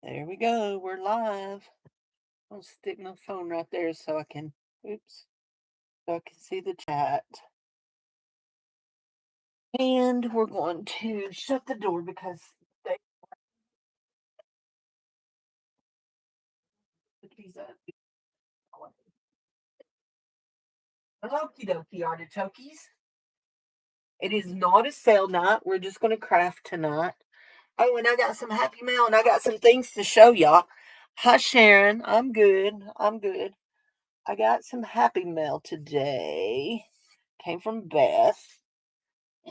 There we go. We're live. I'll stick my phone right there so I can, so I can see the chat. And we're going to shut the door because they put these up. Okie dokie, artichokes. It is not a sale night. We're just going to craft tonight. Oh, and I got some Happy Mail and I got some things to show y'all. Hi, Sharon. I'm good. I'm good. I got some Happy Mail today. Came from Beth.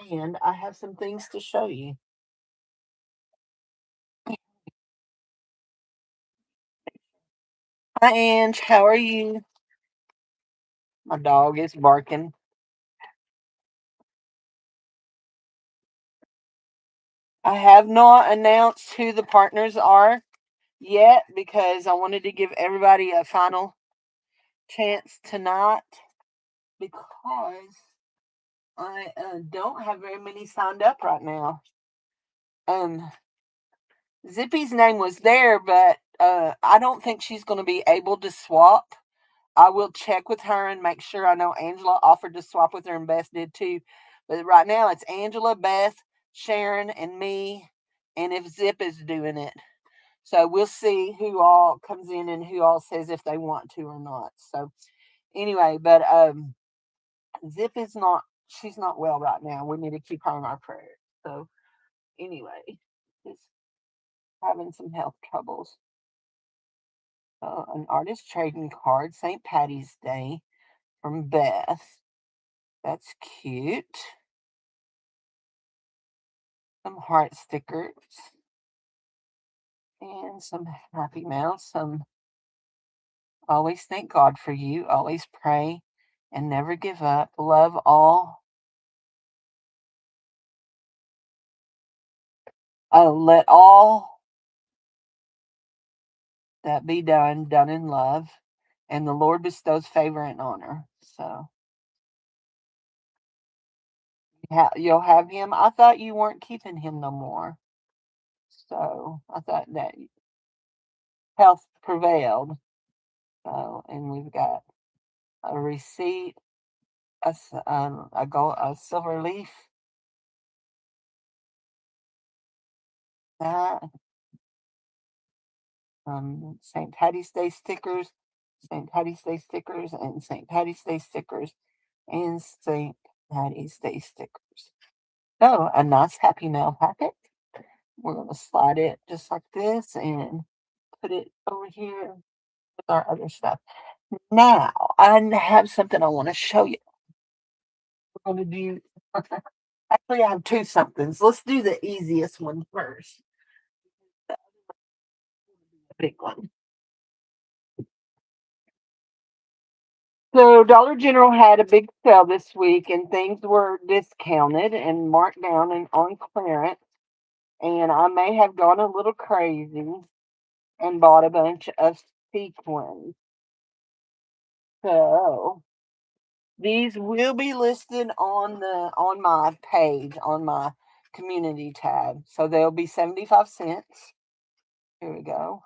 And I have some things to show you. Hi, Ange. How are you? My dog is barking. I have not announced who the partners are yet because I wanted to give everybody a final chance tonight because I don't have very many signed up right now. Zippy's name was there, but I don't think she's going to be able to swap. I will check with her and make sure. I know Angela offered to swap with her and Beth did too. But right now it's Angela, Beth, Sharon, and me. And if Zip is doing it. So we'll see who all comes in and who all says if they want to or not. So anyway, but Zip is not, she's not well right now. We need to keep her in our prayers. So anyway, just having some health troubles. An artist trading card, St. Patty's Day from Beth. That's cute. Some heart stickers. And some Happy Mail. Some always thank God for you. Always pray and never give up. Love all. Oh, let all that be done in love. And the Lord bestows favor and honor. So you'll have him. I thought you weren't keeping him no more. So I thought that health prevailed. So, and we've got a receipt, a silver leaf. That St. Patty's Day stickers, St. Patty's Day stickers, and St. Patty's Day stickers, and St. Patty's Day stickers. So a nice Happy Mail packet. We're going to slide it just like this and put it over here with our other stuff. Now, I have something I want to show you. We're going to do, actually, I have two somethings. Let's do the easiest one first. The big one. So Dollar General had a big sale this week and things were discounted and marked down and on clearance. And I may have gone a little crazy and bought a bunch of sequins. So these will be listed on my page, on my community tab. So they'll be 75 cents. Here we go.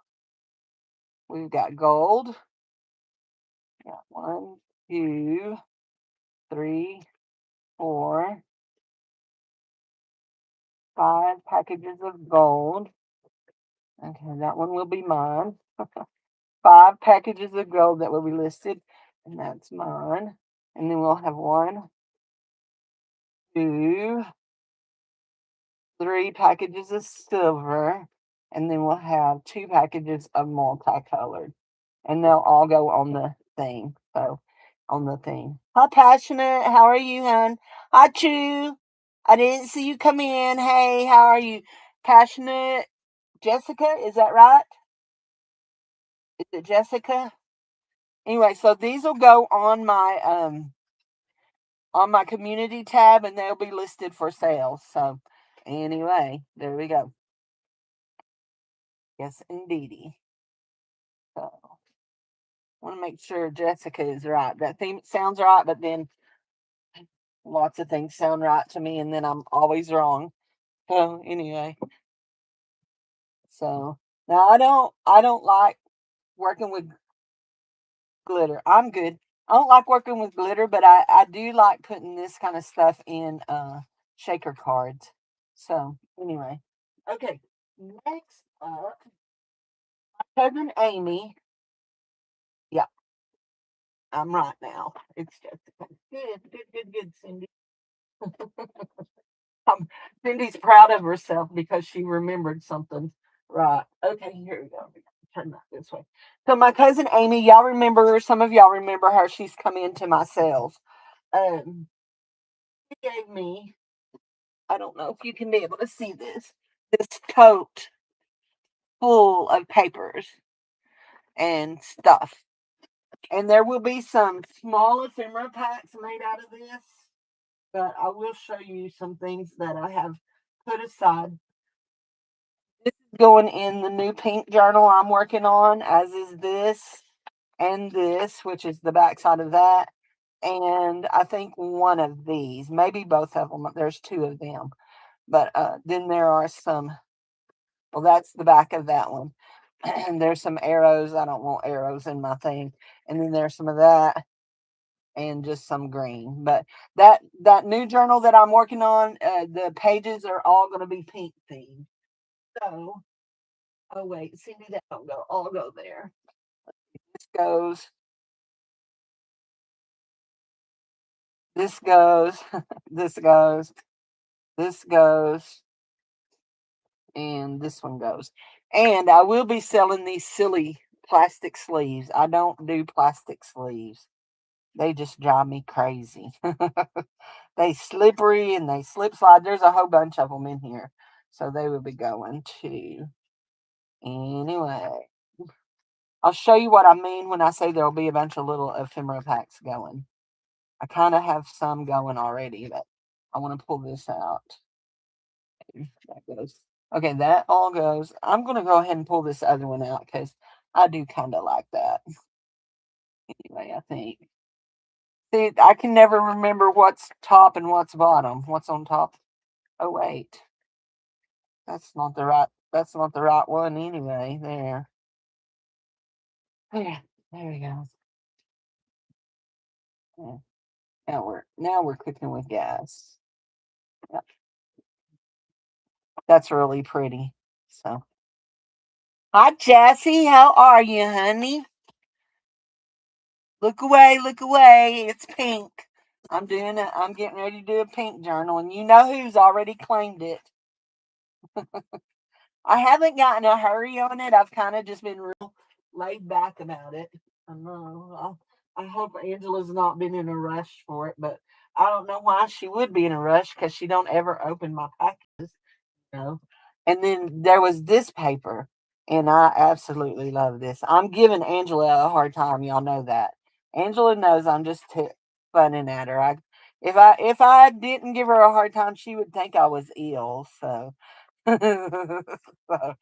We've got gold. Got 1, 2, 3, 4, 5 packages of gold. Okay, that one will be mine. 5 packages of gold that will be listed, and that's mine. And then we'll have 1, 2, 3 packages of silver, and then we'll have 2 packages of multicolored. And they'll all go on the thing. So on the thing. Hi, Passionate. How are you, hon? Hi, Chew. I didn't see you come in. Hey, how are you? Passionate Jessica, is that right? Is it Jessica? Anyway, so these will go on my community tab and they'll be listed for sale. So anyway, there we go. Yes, indeedy. So I want to make sure Jessica is right. That thing sounds right, but then lots of things sound right to me and then I'm always wrong. So anyway. So Now I don't like working with glitter. I'm good. I don't like working with glitter, but I do like putting this kind of stuff in shaker cards. So anyway, okay. Next up, cousin Amy. Yeah, I'm right now. It's just good, Cindy. Um, Cindy's proud of herself because she remembered something. Right. Okay, here we go. Turn that this way. So my cousin Amy, y'all remember her. Some of y'all remember her. She's come into my sales. Um, she gave me. I don't know if you can be able to see this. This tote full of papers and stuff. And there will be some small ephemera packs made out of this, but I will show you some things that I have put aside. This is going in the new pink journal I'm working on, as is this and this, which is the backside of that. And I think one of these, maybe both of them. There's two of them. But then there are some, well, that's the back of that one. And there's some arrows. I don't want arrows in my thing. And then there's some of that and just some green. But that new journal that I'm working on, the pages are all going to be pink themed. So, oh wait, Cindy, that don't go. All go there. This goes. This goes. This goes. This goes. And this one goes. And I will be selling these silly plastic sleeves. I don't do plastic sleeves. They just drive me crazy. They slippery and they slip slide. There's a whole bunch of them in here. So they will be going too. Anyway, I'll show you what I mean when I say there'll be a bunch of little ephemera packs going. I kind of have some going already, but I want to pull this out. That goes. Okay, that all goes. I'm going to go ahead and pull this other one out because I do kind of like that. Anyway, I think. See, I can never remember what's top and what's bottom. What's on top? Oh wait, that's not the right one anyway. There. There we go. Yeah. Now we're cooking with gas. Yeah, that's really pretty. So, hi Jessie, how are you, honey? Look away. It's pink. I'm doing it. I'm getting ready to do a pink journal, and you know who's already claimed it. I haven't gotten a hurry on it. I've kind of just been real laid back about it. I know. I hope Angela's not been in a rush for it, but I don't know why she would be in a rush because she don't ever open my packages, you know. And then there was this paper, and I absolutely love this. I'm giving Angela a hard time. Y'all know that. Angela knows I'm just funning at her. If I didn't give her a hard time, she would think I was ill. So, so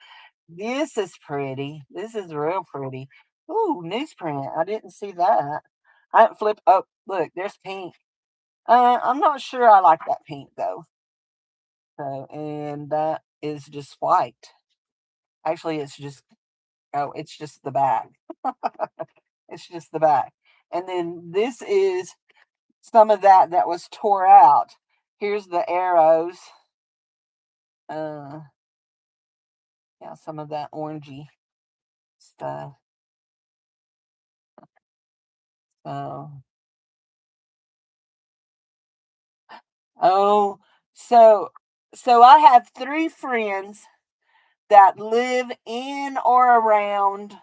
this is pretty. This is real pretty. Ooh, newsprint. I didn't see that. I didn't flip. Oh, look, there's pink. I'm not sure I like that pink though. So, and that is just white. Actually, it's just the back. It's just the back. And then this is some of that was tore out. Here's the arrows. Uh, yeah, some of that orangey stuff. So, oh, so I have three friends that live in or around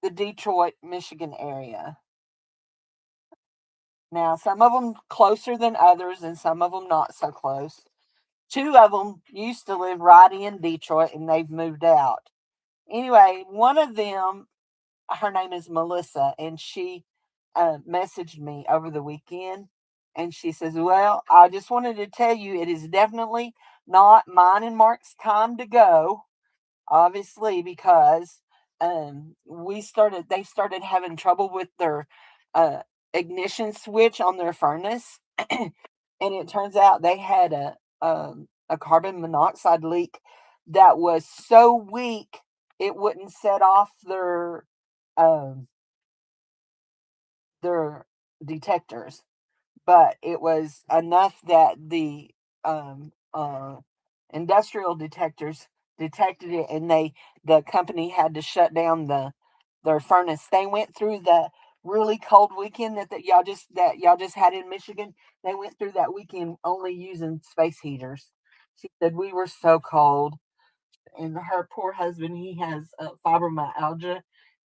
the Detroit, Michigan area. Now, some of them closer than others, and some of them not so close. Two of them used to live right in Detroit, and they've moved out. Anyway, one of them, her name is Melissa, and she messaged me over the weekend, and she says, "Well, I just wanted to tell you it is definitely not mine and Mark's time to go, obviously, because they started having trouble with their uh, ignition switch on their furnace, and it turns out they had a carbon monoxide leak that was so weak it wouldn't set off um, their detectors, but it was enough that the um, uh, industrial detectors detected it, and the company had to shut down their furnace. They went through the really cold weekend that y'all just had in Michigan. They went through that weekend only using space heaters. She said we were so cold, and her poor husband, he has fibromyalgia,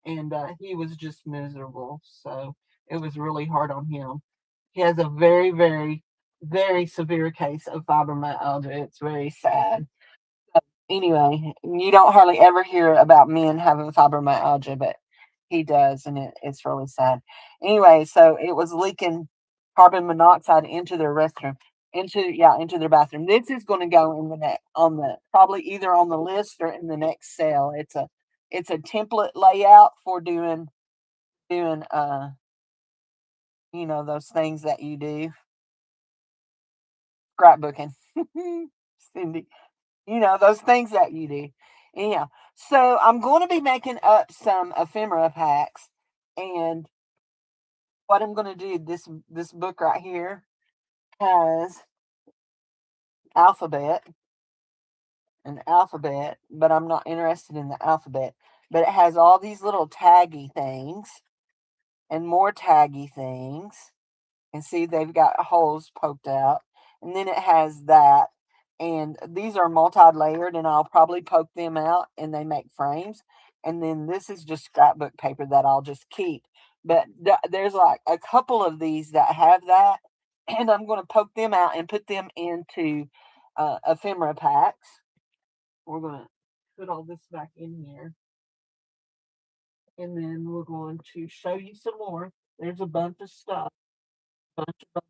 and he was just miserable. So it was really hard on him. He has a very, very, very severe case of fibromyalgia. It's very sad. Anyway, you don't hardly ever hear about men having fibromyalgia, but he does, and it's really sad. Anyway, so it was leaking carbon monoxide into their restroom, into their bathroom. This is going to go in the next on the probably either on the list or in the next sale. It's a template layout for doing those things that you do, scrapbooking. Cindy, those things that you do. Anyhow, so I'm going to be making up some ephemera packs, and what I'm going to do, this book right here has alphabet, an alphabet, but I'm not interested in the alphabet. But it has all these little taggy things and more taggy things. And see, they've got holes poked out. And then it has that. And these are multi-layered, and I'll probably poke them out, and they make frames. And then this is just scrapbook paper that I'll just keep. But there's like a couple of these that have that, and I'm going to poke them out and put them into ephemera packs. We're going to put all this back in here, and then we're going to show you some more. There's a bunch of stuff, bunch of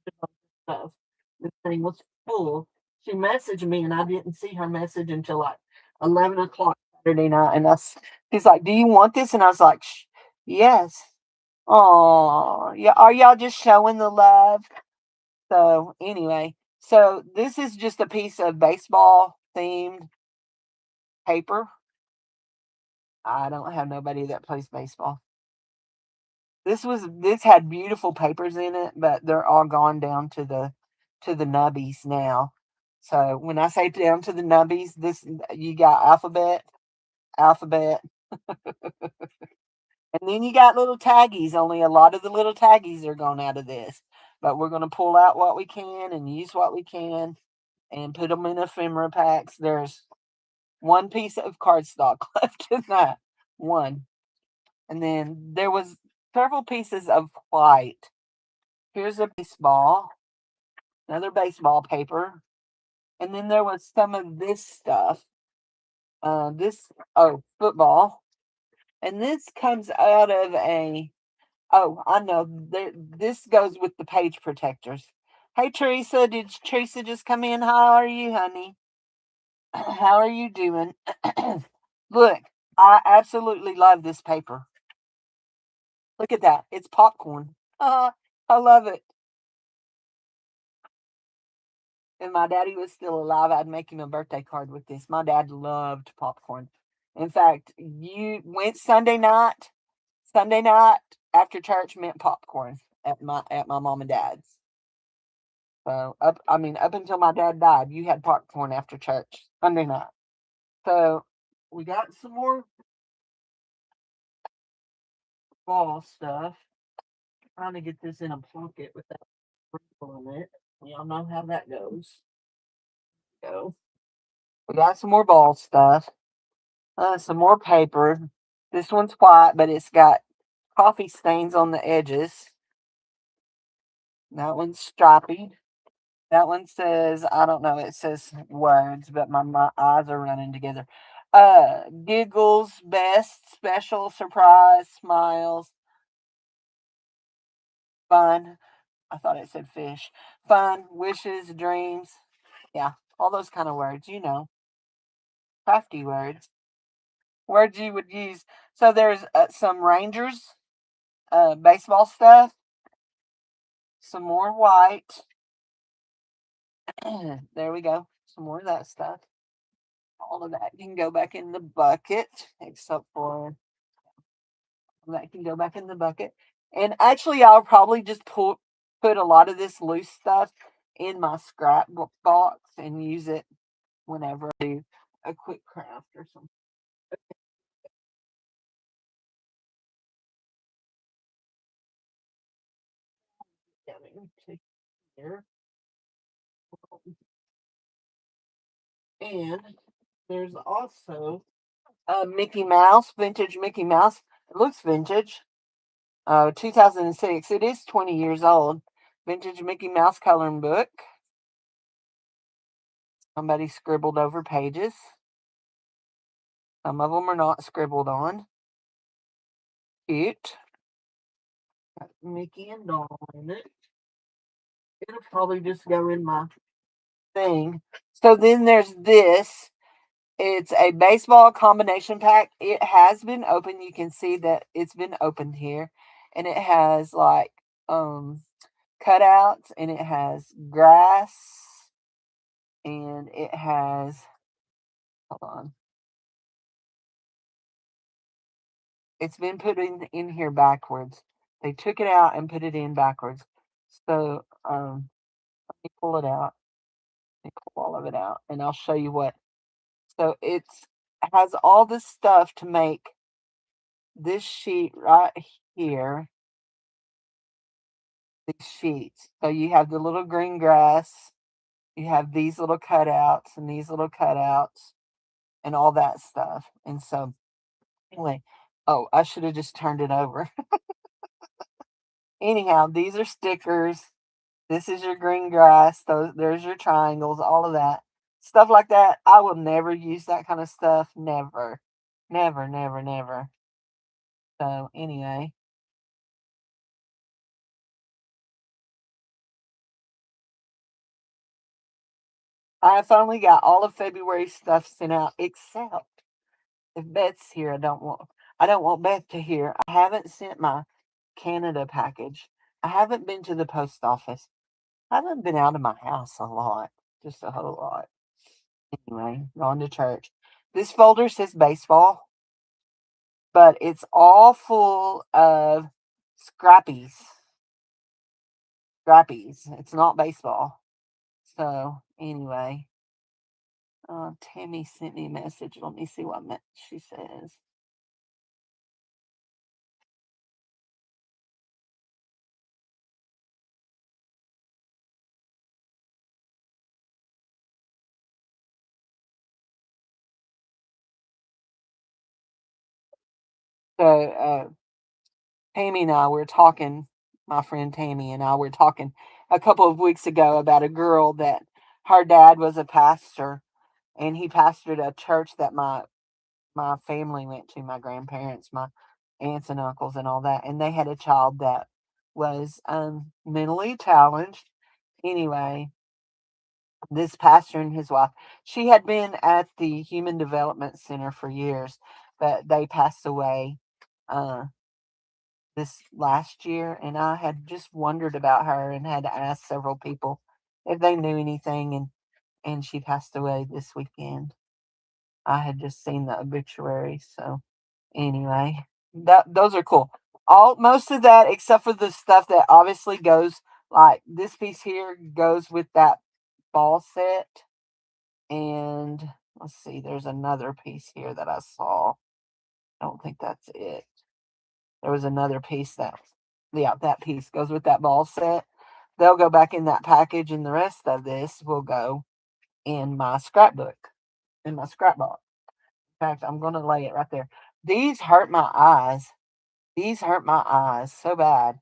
stuff. This thing was full. She messaged me, and I didn't see her message until like 11 o'clock Saturday night. And she's like, "Do you want this?" And I was like, "Yes." Oh, yeah. Are y'all just showing the love? So anyway, so this is just a piece of baseball themed paper. I don't have nobody that plays baseball. This had beautiful papers in it, but they're all gone down to the nubbies now. So when I say down to the nubbies, this you got alphabet, and then you got little taggies. Only a lot of the little taggies are gone out of this. But we're gonna pull out what we can and use what we can and put them in ephemera packs. There's one piece of cardstock left in that one, and then there was several pieces of white. Here's a baseball, another baseball paper, and then there was some of this stuff. Football, and this comes out of a. Oh, I know. This goes with the page protectors. Hey, Teresa, did Teresa just come in? How are you, honey? How are you doing? Look, I absolutely love this paper. Look at that. It's popcorn. I love it. If my daddy was still alive, I'd make him a birthday card with this. My dad loved popcorn. In fact, you went Sunday night after church meant popcorn at my mom and dad's. So up until my dad died, you had popcorn after church Sunday night. So we got some more ball stuff. Trying to get this in a pocket without sprinkling it. Y'all know how that goes. Go. We got some more ball stuff. Some more paper. This one's white, but it's got coffee stains on the edges. That one's stripy. That one says, I don't know, it says words, but my eyes are running together. Giggles, best, special, surprise, smiles, fun. I thought it said fish. Fun, wishes, dreams. Yeah, all those kind of words, crafty words. Words you would use. So there's some Rangers baseball stuff, some more white. There we go. Some more of that stuff. all of that can go back in the bucket, except for that can go back in the bucket. And actually, I'll probably just put a lot of this loose stuff in my scrapbook box and use it whenever I do a quick craft or something. Going to here. And there's also a Mickey Mouse, vintage Mickey Mouse. It looks vintage. 2006. It is 20 years old. Vintage Mickey Mouse coloring book. Somebody scribbled over pages. Some of them are not scribbled on. Cute. Got Mickey and Donald in it. It'll probably just go in my thing. So then there's this. It's a baseball combination pack. It has been opened. You can see that it's been opened here. And it has like cutouts, and it has grass, and it has, hold on. It's been put in here backwards. They took it out and put it in backwards. So let me pull it out. Let me pull all of it out, and I'll show you what. So it's has all this stuff to make this sheet right here. These sheets. So you have the little green grass. You have these little cutouts and these little cutouts and all that stuff. And so anyway, oh, I should have just turned it over. Anyhow, these are stickers. This is your green grass. There's your triangles, all of that. Stuff like that. I will never use that kind of stuff. Never. Never, never, never. So anyway. I finally got all of February stuff sent out except if Beth's here, I don't want Beth to hear. I haven't sent my Canada package. I haven't been to the post office. I haven't been out of my house a lot. Just a whole lot. Anyway, going to church. This folder says baseball, but it's all full of scrappies. Scrappies. It's not baseball. So anyway, Tammy sent me a message. Let me see what she says. So Tammy and I were talking. My friend Tammy and I were talking a couple of weeks ago about a girl that her dad was a pastor, and he pastored a church that my family went to, my grandparents, my aunts and uncles, and all that. And they had a child that was mentally challenged. Anyway, this pastor and his wife, she had been at the Human Development Center for years, but they passed away uh, this last year. And I had just wondered about her and had asked several people if they knew anything. And she passed away this weekend. I had just seen the obituary. So anyway, those are cool. All most of that, except for the stuff that obviously goes, like this piece here goes with that ball set. And let's see, there's another piece here that I saw. I don't think that's it. There was another piece yeah, that piece goes with that ball set. They'll go back in that package, and the rest of this will go in my scrapbook, in my scrapbook. In fact, I'm going to lay it right there. These hurt my eyes. These hurt my eyes so bad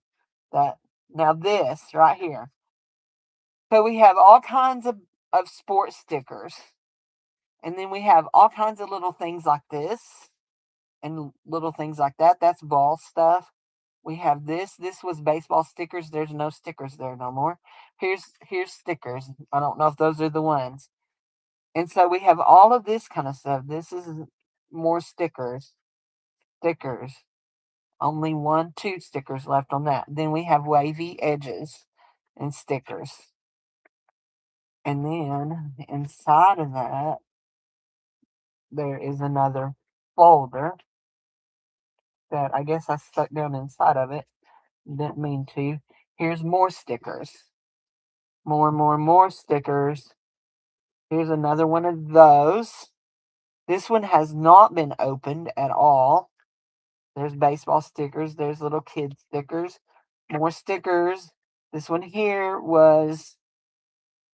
that now this right here. So we have all kinds of sports stickers. And then we have all kinds of little things like this and little things like that. That's ball stuff. We have this. This was baseball stickers. There's no stickers there no more. Here's stickers. I don't know if those are the ones. And so we have all of this kind of stuff. This is more stickers. Stickers. Only one, two stickers left on that. Then we have wavy edges and stickers. And then inside of that, there is another folder that I guess I stuck down inside of it. Didn't mean to. Here's more stickers. More stickers. Here's another one of those. This one has not been opened at all. There's baseball stickers. There's little kid stickers. More stickers. This one here was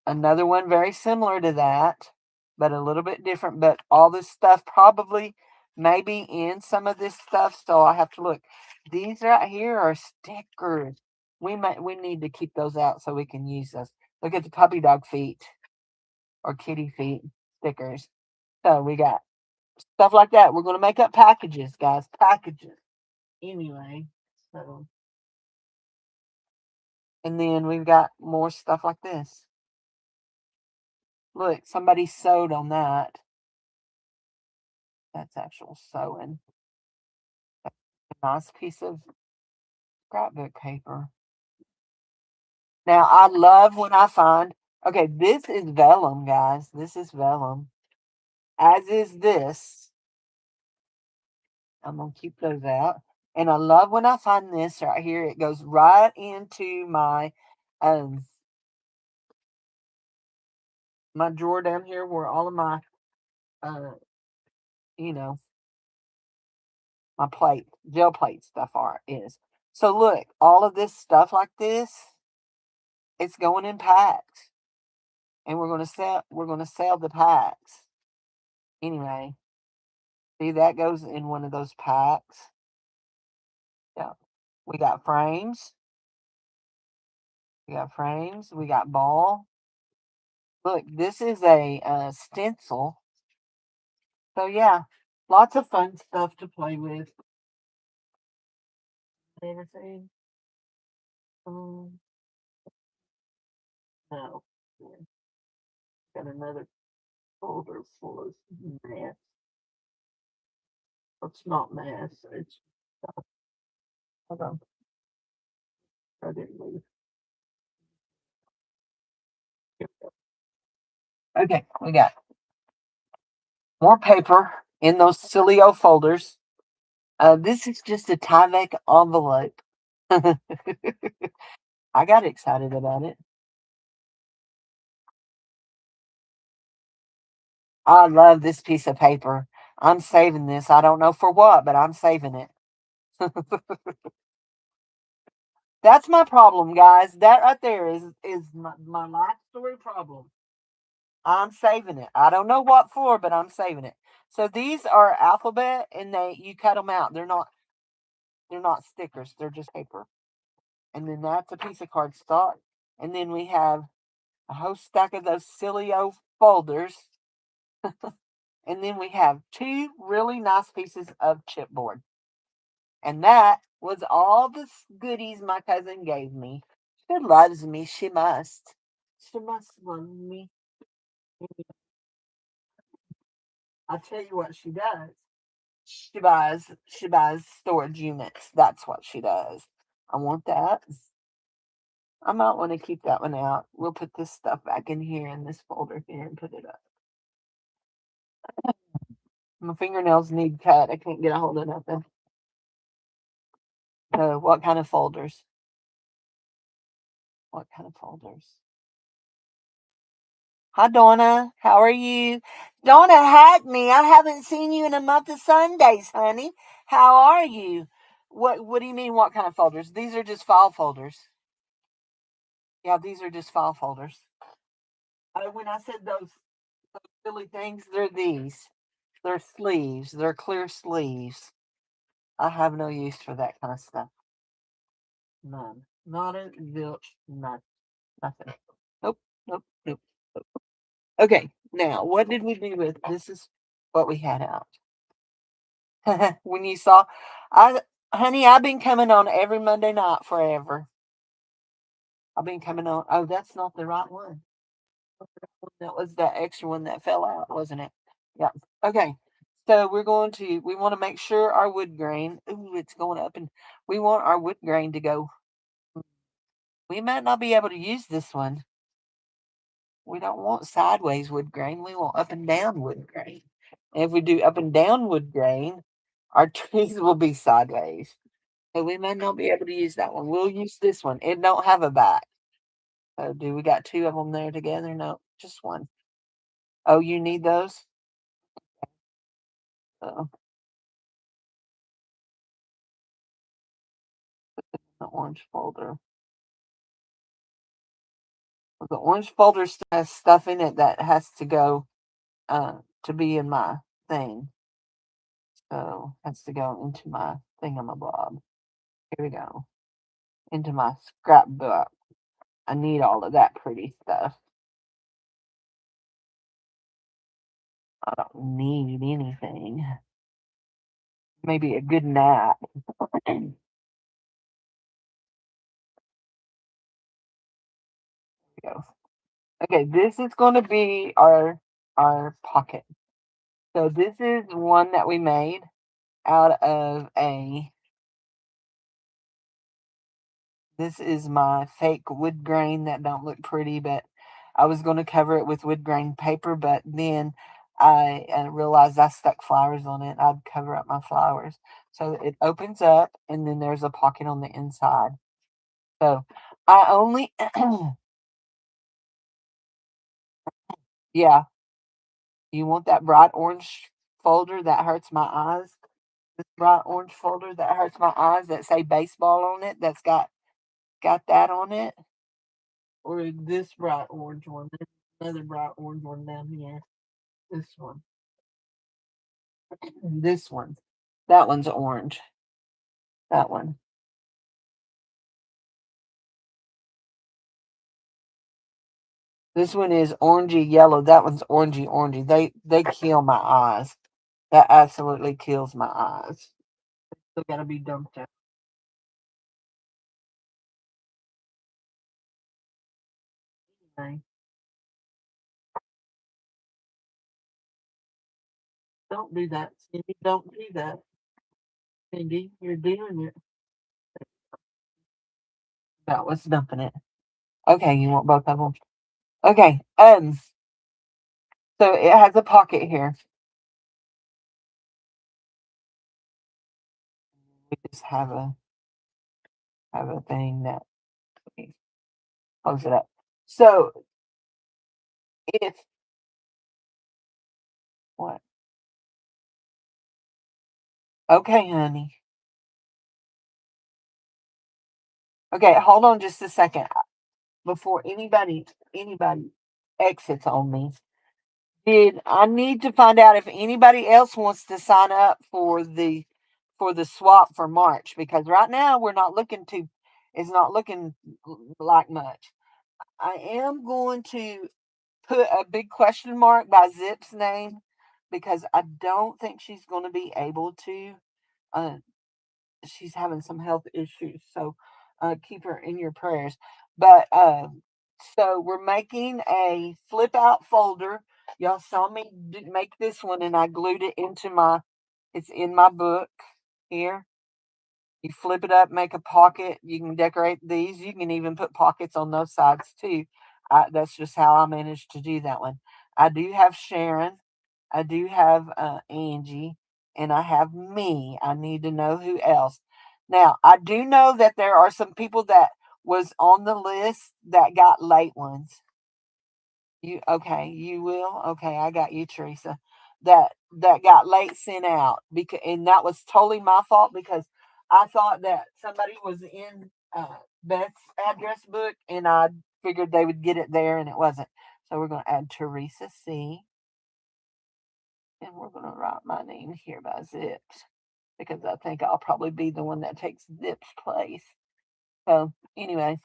another one very similar to that, but a little bit different. But all this stuff probably maybe in some of this stuff, so I have to look. These right here are stickers. We need to keep those out so we can use those. Look at the puppy dog feet or kitty feet stickers. So we got stuff like that. We're gonna make up packages, guys. Packages. Anyway, so and then we've got more stuff like this. Look, somebody sewed on that. That's actual sewing. A nice piece of scrapbook paper. Now, I love when I find, okay, this is vellum, guys. This is vellum. As is this. I'm going to keep those out. And I love when I find this right here. It goes right into um my drawer down here where all of my, uh, you know, my plate, gel plate stuff is. So look, all of this stuff like this, it's going in packs. And we're gonna sell the packs. Anyway, see that goes in one of those packs. Yeah. We got frames. We got frames. We got ball. Look, this is a stencil. So yeah, lots of fun stuff to play with. Anything? Um, no. Got another folder full of math. It's not math. It's hold on. I didn't leave. Okay, we got more paper in those silly old folders. This is just a Tyvek envelope. I got excited about it. I love this piece of paper. I'm saving this. I don't know for what, but I'm saving it. That's my problem, guys. That right there is my life story problem. I'm saving it. I don't know what for, but I'm saving it. So these are alphabet, and you cut them out. They're not stickers. They're just paper. And then that's a piece of cardstock. And then we have a whole stack of those silly old folders. And then we have two really nice pieces of chipboard. And that was all the goodies my cousin gave me. She loves me. She must. She must love me. I'll tell you what she does. She buys storage units. That's what she does. I want that. I might want to keep that one out. We'll put this stuff back in here in this folder here and put it up. My fingernails need cut. I can't get a hold of nothing. What kind of folders? What kind of folders? Hi, Donna. How are you? Donna had me. I haven't seen you in a month of Sundays, honey. How are you? What do you mean, what kind of folders? These are just file folders. Yeah, these are just file folders. When I said those silly things, they're these. They're sleeves. They're clear sleeves. I have no use for that kind of stuff. None. Not a zilch. None. Nothing. Nope. Nope. Nope. Nope. Okay. Now, what did we do with this? Is what we had out. When you saw, honey, I've been coming on every Monday night forever. I've been coming on. Oh, that's not the right one. That was that extra one that fell out, wasn't it? Yeah. Okay. So we want to make sure our wood grain, ooh, it's going up, and we want our wood grain to go. We might not be able to use this one. We don't want sideways wood grain. We want up and down wood grain. And if we do up and down wood grain, our trees will be sideways. So we may not be able to use that one. We'll use this one. It don't have a back. Oh, do we got two of them there together? No, just one. Oh, you need those? Oh, the orange folder. Well, the orange folder has stuff in it that has to go to be in my thing. So has to go into my thingamabob. Here we go. Into my scrapbook. I need all of that pretty stuff. I don't need anything. Maybe a good nap. Go. Okay, this is going to be our pocket. So this is one that we made out of a. This is my fake wood grain that don't look pretty, but I was going to cover it with wood grain paper, but then I realized I stuck flowers on it. I'd cover up my flowers. So it opens up, and then there's a pocket on the inside. So I only, yeah, you want that bright orange folder that hurts my eyes? This bright orange folder that hurts my eyes that say baseball on it, that's got that on it? Or this bright orange one? There's another bright orange one down here. This one. This one. That one's orange. That one. This one is orangey yellow. That one's orangey. They kill my eyes. That absolutely kills my eyes. Still gotta be dumped out. Okay. Don't do that, Cindy. Don't do that. Cindy, you're doing it. That was dumping it. Okay, you want both of them? Okay. So it has a pocket here. We just have a thing that we close it up. So if what? Okay, honey. Okay, hold on just a second before anybody exits on me. Did I need to find out if anybody else wants to sign up for the swap for March? Because right now we're not looking to it's not looking like much. I am going to put a big question mark by Zip's name because I don't think she's going to be able to. Uh, she's having some health issues, so keep her in your prayers. But so we're making a flip out folder. Y'all saw me make this one, and I glued it into my. It's in my book here. You flip it up, make a pocket. You can decorate these. You can even put pockets on those sides too. That's just how I managed to do that one. I do have Sharon. I do have Angie, and I have me. I need to know who else. Now I do know that there are some people that was on the list that got late ones. You okay? You will okay. I got you, Teresa. That got late sent out because and that was totally my fault because I thought that somebody was in Beth's address book and I figured they would get it there and it wasn't. So we're going to add Teresa C. And we're going to write my name here by Zips because I think I'll probably be the one that takes Zips' place. So anyway,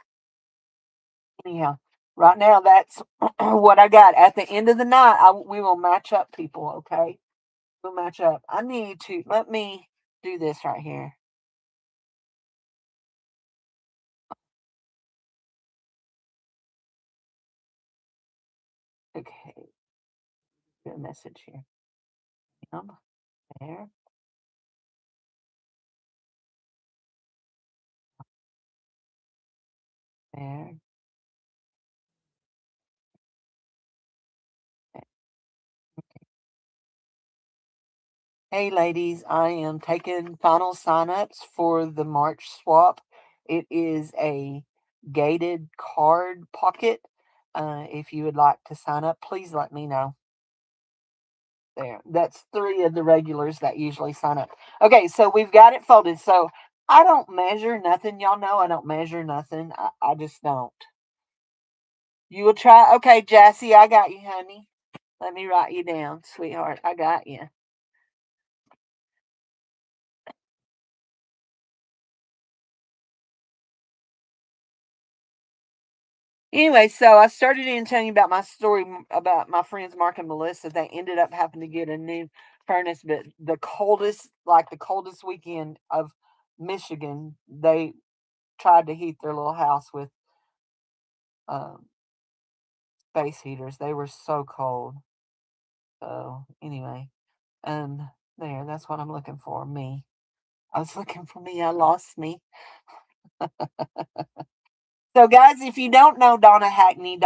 anyhow, right now that's what I got. At the end of the night, we will match up people. Okay, we'll match up. I need to let me do this right here. Okay, get a message here. There, there. Hey, ladies, I am taking final signups for the March swap. It is a gated card pocket. If you would like to sign up, please let me know. There, that's three of the regulars that usually sign up. Okay, so we've got it folded. So I don't measure nothing. Y'all know I don't measure nothing. I just don't. You will try. Okay, Jassy, I got you, honey. Let me write you down, sweetheart. I got you. Anyway, so I started in telling you about my story about my friends Mark and Melissa. They ended up having to get a new furnace, but the coldest weekend of Michigan, they tried to heat their little house with um, space heaters. They were so cold. So anyway, and that's what I'm looking for. Me. I was looking for me. I lost me. So, guys, if you don't know Donna Hackney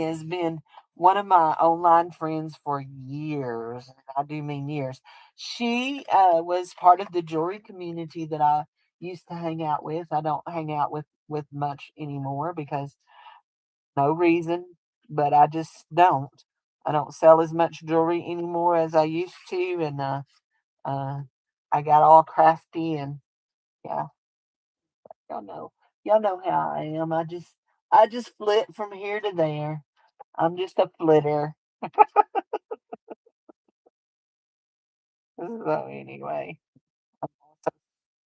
has been one of my online friends for years. And I do mean years. She was part of the jewelry community that I used to hang out with. I don't hang out with much anymore because no reason, but I just don't. I don't sell as much jewelry anymore as I used to, and uh, I got all crafty and yeah, y'all know. Y'all know how I am. I just flit from here to there. I'm just a flitter. So anyway,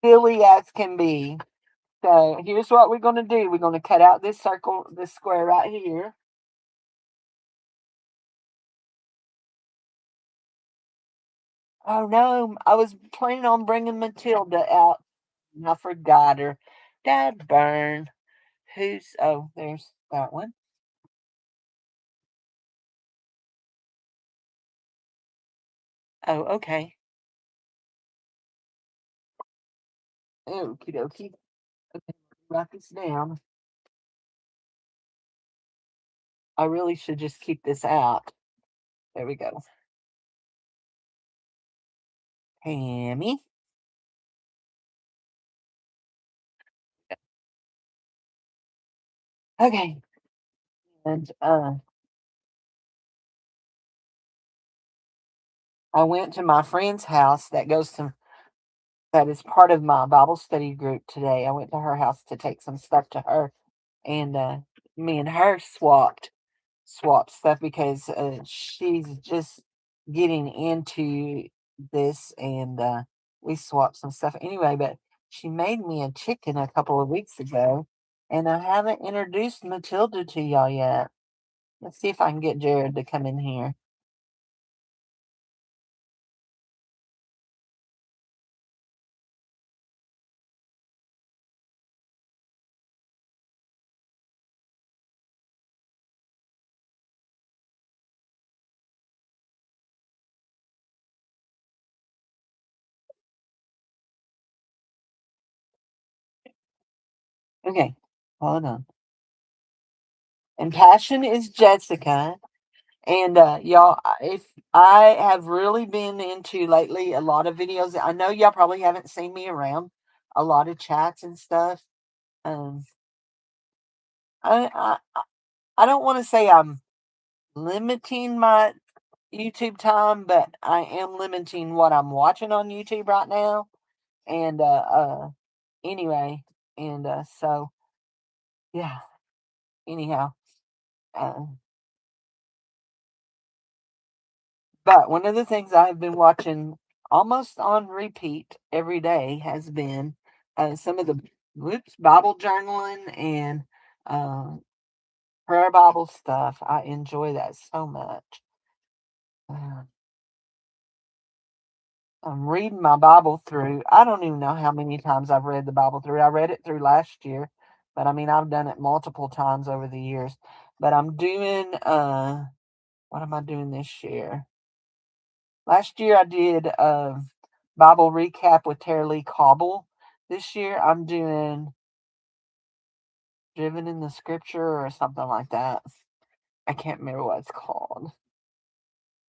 silly as can be. So here's what we're gonna do. We're gonna cut out this circle, this square right here. Oh no, I was planning on bringing Matilda out. And I forgot her. Dad burn. There's that one. Oh, okay. Okie dokie. Okay, write this down. I really should just keep this out. There we go. Hammy. Okay. And I went to my friend's house that is part of my Bible study group today. I went to her house to take some stuff to her, and me and her swapped stuff because she's just getting into this, and we swapped some stuff anyway. But she made me a chicken a couple of weeks ago, and I haven't introduced Matilda to y'all yet. Let's see if I can get Jared to come in here. Okay, hold on. And Passion is Jessica. And y'all, if I have really been into lately a lot of videos, I know y'all probably haven't seen me around a lot of chats and stuff. Um, I I don't want to say I'm limiting my YouTube time, but I am limiting what I'm watching on YouTube right now. And anyway, and so yeah. Anyhow, uh, but one of the things I've been watching almost on repeat every day has been some of the Bible journaling and uh, prayer Bible stuff. I enjoy that so much. Uh, I'm reading my Bible through. I don't even know how many times I've read the Bible through. I read it through last year, but I mean, I've done it multiple times over the years. But I'm doing, what am I doing this year? Last year I did a Bible recap with Tara Lee Cobble. This year I'm doing Driven in the Scripture or something like that. I can't remember what it's called.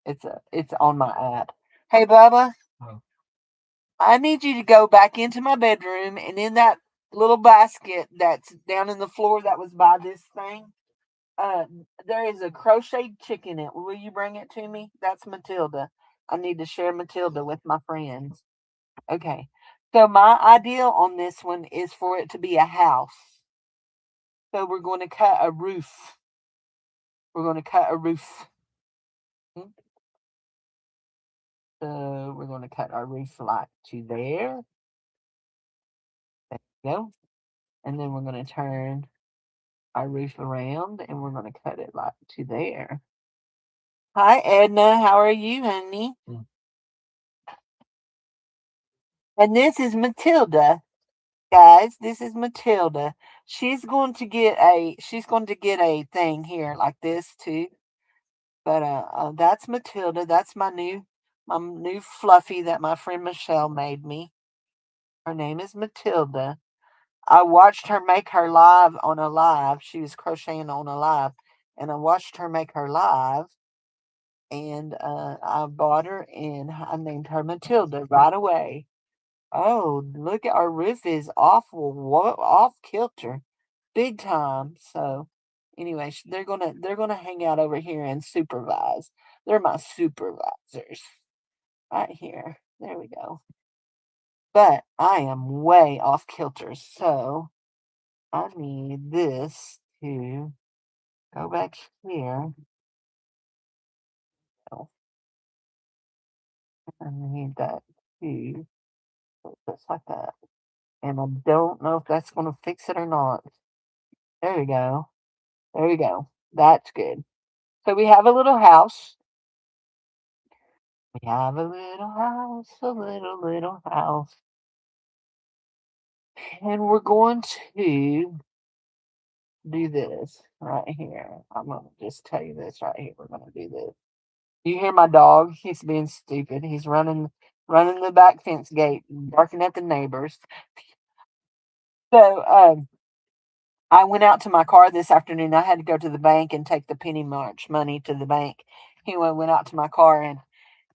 It's on my app. Hey Bubba. I need you to go back into my bedroom and in that little basket that's down in the floor that was by this thing, uh, there is a crocheted chicken in it. Will you bring it to me? That's Matilda. I need to share Matilda with my friends. Okay. So my ideal on this one is for it to be a house. So we're going to cut a roof. We're going to cut a roof. Hmm? So we're going to cut our roof like to there. There we go. And then we're going to turn our roof around and we're going to cut it like to there. Hi, Edna. How are you, honey? And this is Matilda, guys. This is Matilda. She's going to get a thing here like this too. But that's Matilda. That's my new fluffy that my friend Michelle made me. Her name is Matilda. I watched her make her live on a live. She was crocheting on a live, and I watched her make her live. And I bought her, and I named her Matilda right away. Oh, look at our roof is awful, off kilter, big time. So, anyway, they're gonna hang out over here and supervise. They're my supervisors right here. There we go. But I am way off kilter, so I need this to go back here. Oh, I need that to go just like that. And I don't know if that's going to fix it or not. There we go. There we go. That's good. So we have a little house. We have a little house, a little house. And we're going to do this right here. I'm going to just tell you this right here. We're going to do this. You hear my dog? He's being stupid. He's running the back fence gate, barking at the neighbors. So I went out to my car this afternoon. I had to go to the bank and take the penny march money to the bank. He went out to my car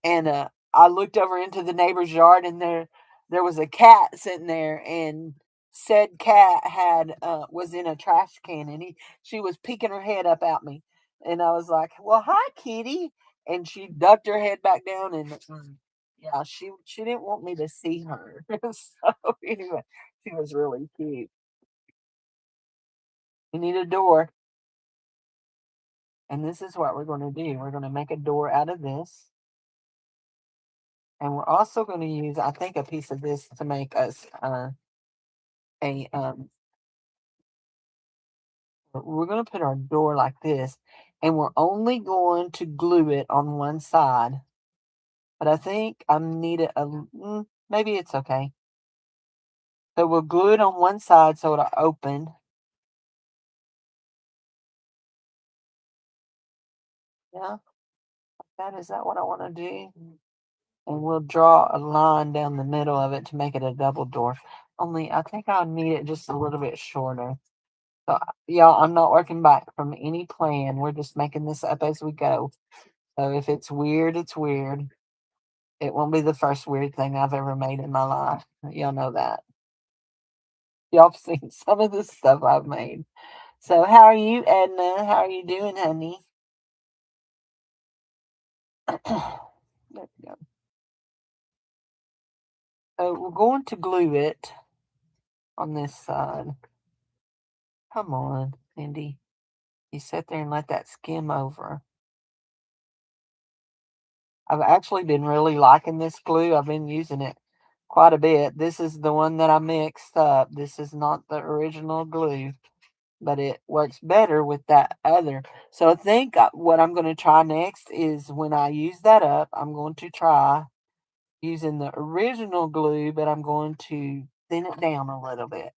and I looked over into the neighbor's yard and there was a cat sitting there and said cat had was in a trash can and she was peeking her head up at me and I was like, well, hi, kitty, and she ducked her head back down and yeah, she didn't want me to see her. So anyway, she was really cute. You need a door, and this is what we're going to do. We're going to make a door out of this. And we're also going to use, I think, a piece of this to make us a we're going to put our door like this, and we're only going to glue it on one side. But I think I need it maybe it's okay. So we'll glue it on one side so it'll open. Yeah, is that what I want to do? And we'll draw a line down the middle of it to make it a double door. Only I think I'll need it just a little bit shorter. So, y'all, I'm not working back from any plan. We're just making this up as we go. So if it's weird, it's weird. It won't be the first weird thing I've ever made in my life. Y'all know that. Y'all have seen some of the stuff I've made. So how are you, Edna? How are you doing, honey? There we go. So we're going to glue it on this side. Come on, Cindy. You sit there and let that skim over. I've actually been really liking this glue. I've been using it quite a bit. This is the one that I mixed up. This is not the original glue, but it works better with that other. So I think what I'm going to try next is when I use that up, I'm going to try using the original glue, but I'm going to thin it down a little bit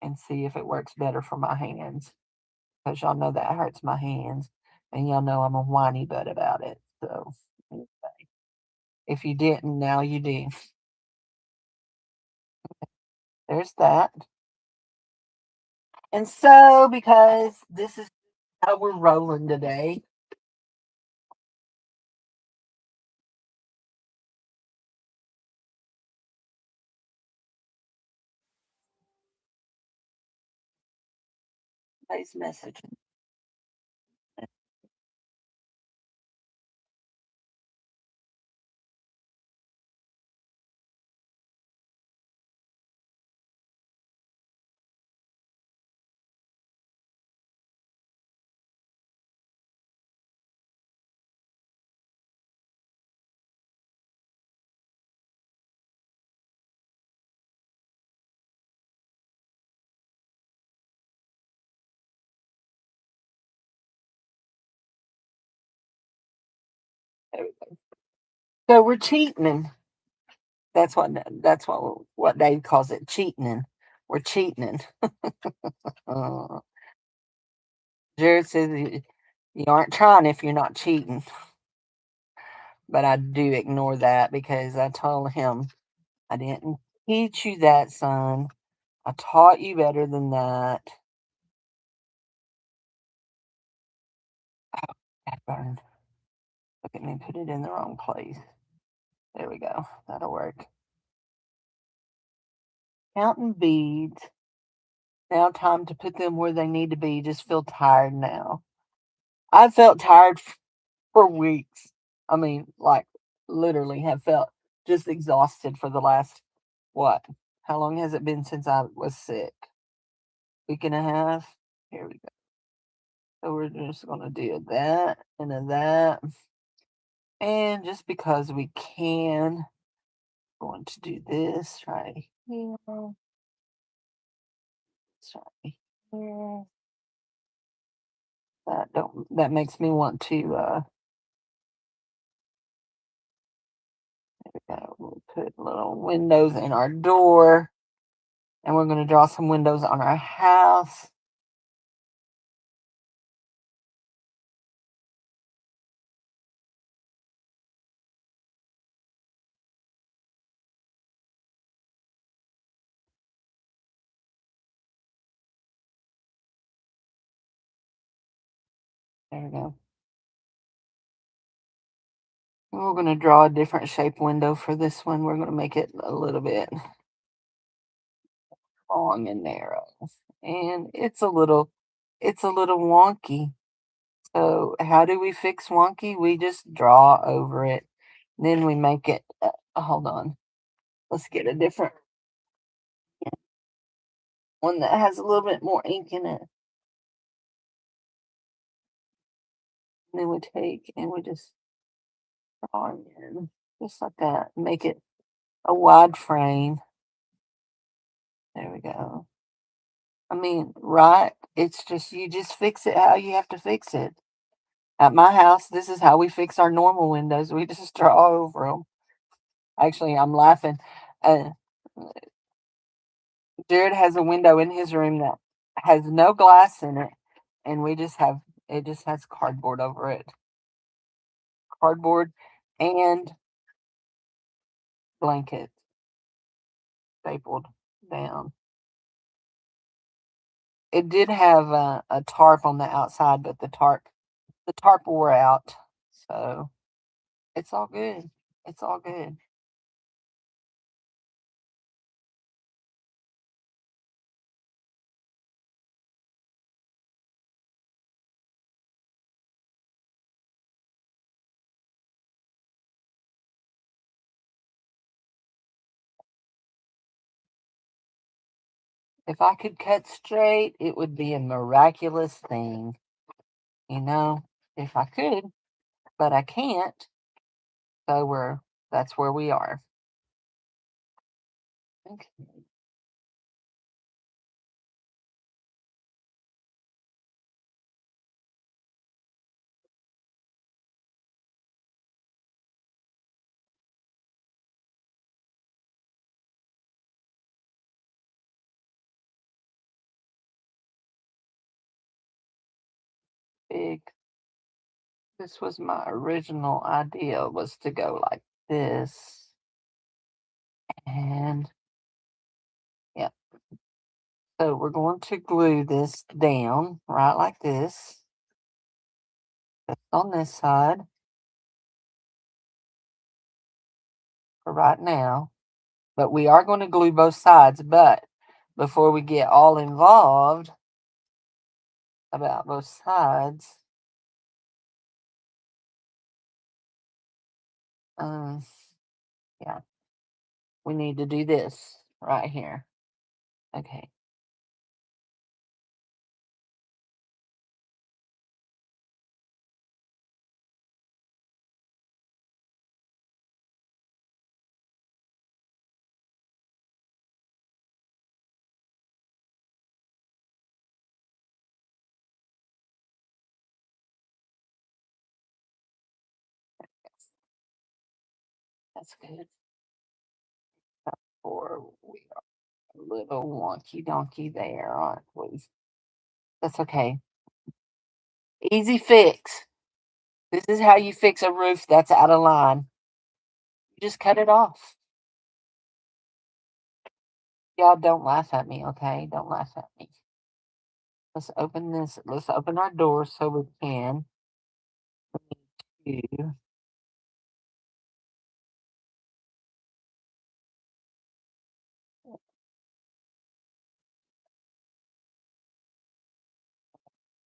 and see if it works better for my hands. Because y'all know that hurts my hands, and y'all know I'm a whiny butt about it. So if you didn't, now you do. There's that. And so, because this is how we're rolling today, Nice message. There we go. So we're cheating. That's what Dave calls it, cheating. We're cheating. Uh, Jared says you aren't trying if you're not cheating, but I do ignore that because I told him I didn't teach you that, son. I taught you better than that. That burned. Look at me, put it in the wrong place. There we go. That'll work. Counting beads. Now time to put them where they need to be. Just feel tired now. I felt tired for weeks. I mean, like literally have felt just exhausted for the last what? How long has it been since I was sick? Week and a half. Here we go. So we're just gonna do that and a that. And just because we can, going to do this right here. This right here. That makes me want to we'll put little windows in our door, and we're gonna draw some windows on our house. There we go. And we're gonna draw a different shape window for this one. We're gonna make it a little bit long and narrow. And it's a little wonky. So how do we fix wonky? We just draw over it. Then we make it hold on. Let's get a different one that has a little bit more ink in it. And then we take and we just draw in just like that. Make it a wide frame. There we go. I mean, right? It's just you just fix it how you have to fix it. At my house, this is how we fix our normal windows. We just draw over them. Actually, I'm laughing. Uh, Jared has a window in his room that has no glass in it, and we just have it just has cardboard over it. Cardboard and blanket stapled down. It did have a tarp on the outside, but the tarp wore out, so it's all good. It's all good. If I could cut straight, it would be a miraculous thing, you know, if I could, but I can't. So that's where we are. Okay, big. This was my original idea was to go like this. And yeah, so we're going to glue this down right like this. Just on this side for right now. But we are going to glue both sides. But before we get all involved, about both sides. Um, yeah, we need to do this right here. Okay. That's good. Or we are a little wonky donkey there, aren't we? That's okay. Easy fix. This is how you fix a roof that's out of line. You just cut it off. Y'all don't laugh at me, okay? Don't laugh at me. Let's open this. Let's open our doors so we can. Do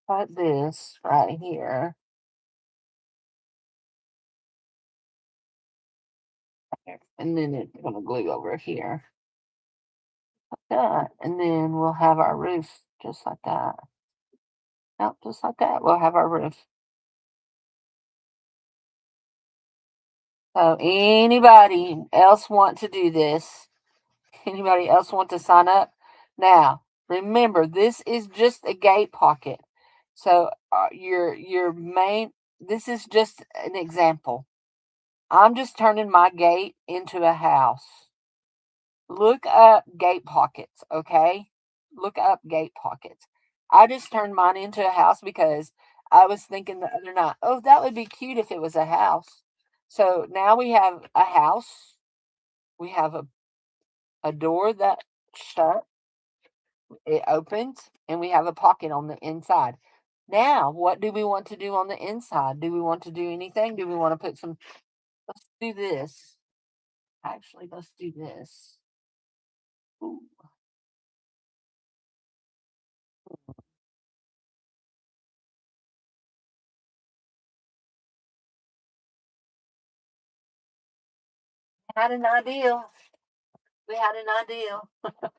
cut this right here. And then it's gonna glue over here. Like that. And then we'll have our roof just like that. Nope, just like that. We'll have our roof. So anybody else want to do this? Anybody else want to sign up? Now, remember, this is just a gate pocket. So your main. This is just an example. I'm just turning my gate into a house. Look up gate pockets, okay? Look up gate pockets. I just turned mine into a house because I was thinking the other night, oh, that would be cute if it was a house. So now we have a house. We have a door that shut, it opens, and we have a pocket on the inside. Now, what do we want to do on the inside? Do we want to do anything? Do we want to put some? Let's do this. Actually, let's do this. Ooh. Had an idea. We had an idea.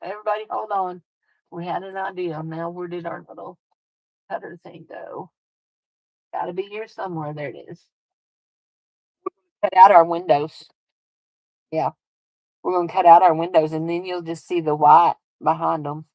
Everybody, hold on. We had an idea. Now, where did our little cutter thing go? Got to be here somewhere. There it is. Cut out our windows. Yeah, we're gonna cut out our windows, and then you'll just see the white behind them.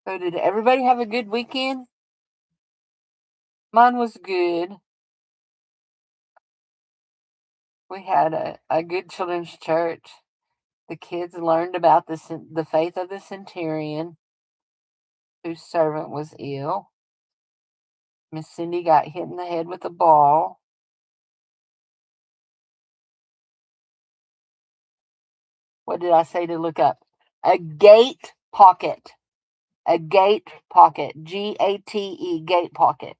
So, did everybody have a good weekend? Mine was good. We had a good children's church. The kids learned about the faith of the centurion whose servant was ill. Miss Cindy got hit in the head with a ball. What did I say to look up? A gate pocket. A gate pocket. GATE, gate pocket.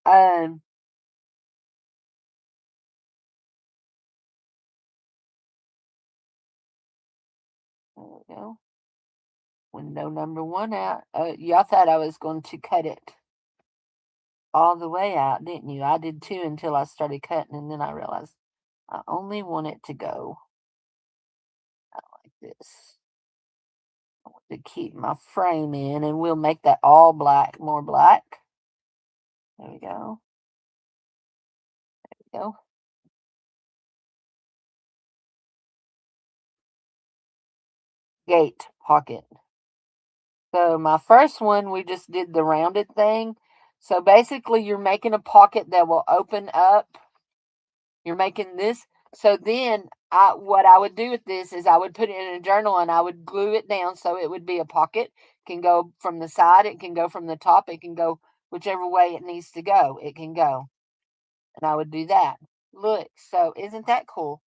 Um, there we go. Window number one out. Y'all thought I was going to cut it all the way out, didn't you? I did too until I started cutting, and then I realized I only want it to go like this. I want to keep my frame in, and we'll make that all black, more black. There we go. There we go. Gate pocket. So my first one, we just did the rounded thing. So basically, you're making a pocket that will open up. You're making this. So then What I would do with this is I would put it in a journal and I would glue it down so it would be a pocket. Can go from the side, it can go from the top, it can go whichever way it needs to go. It can go. And I would do that. Look, so isn't that cool?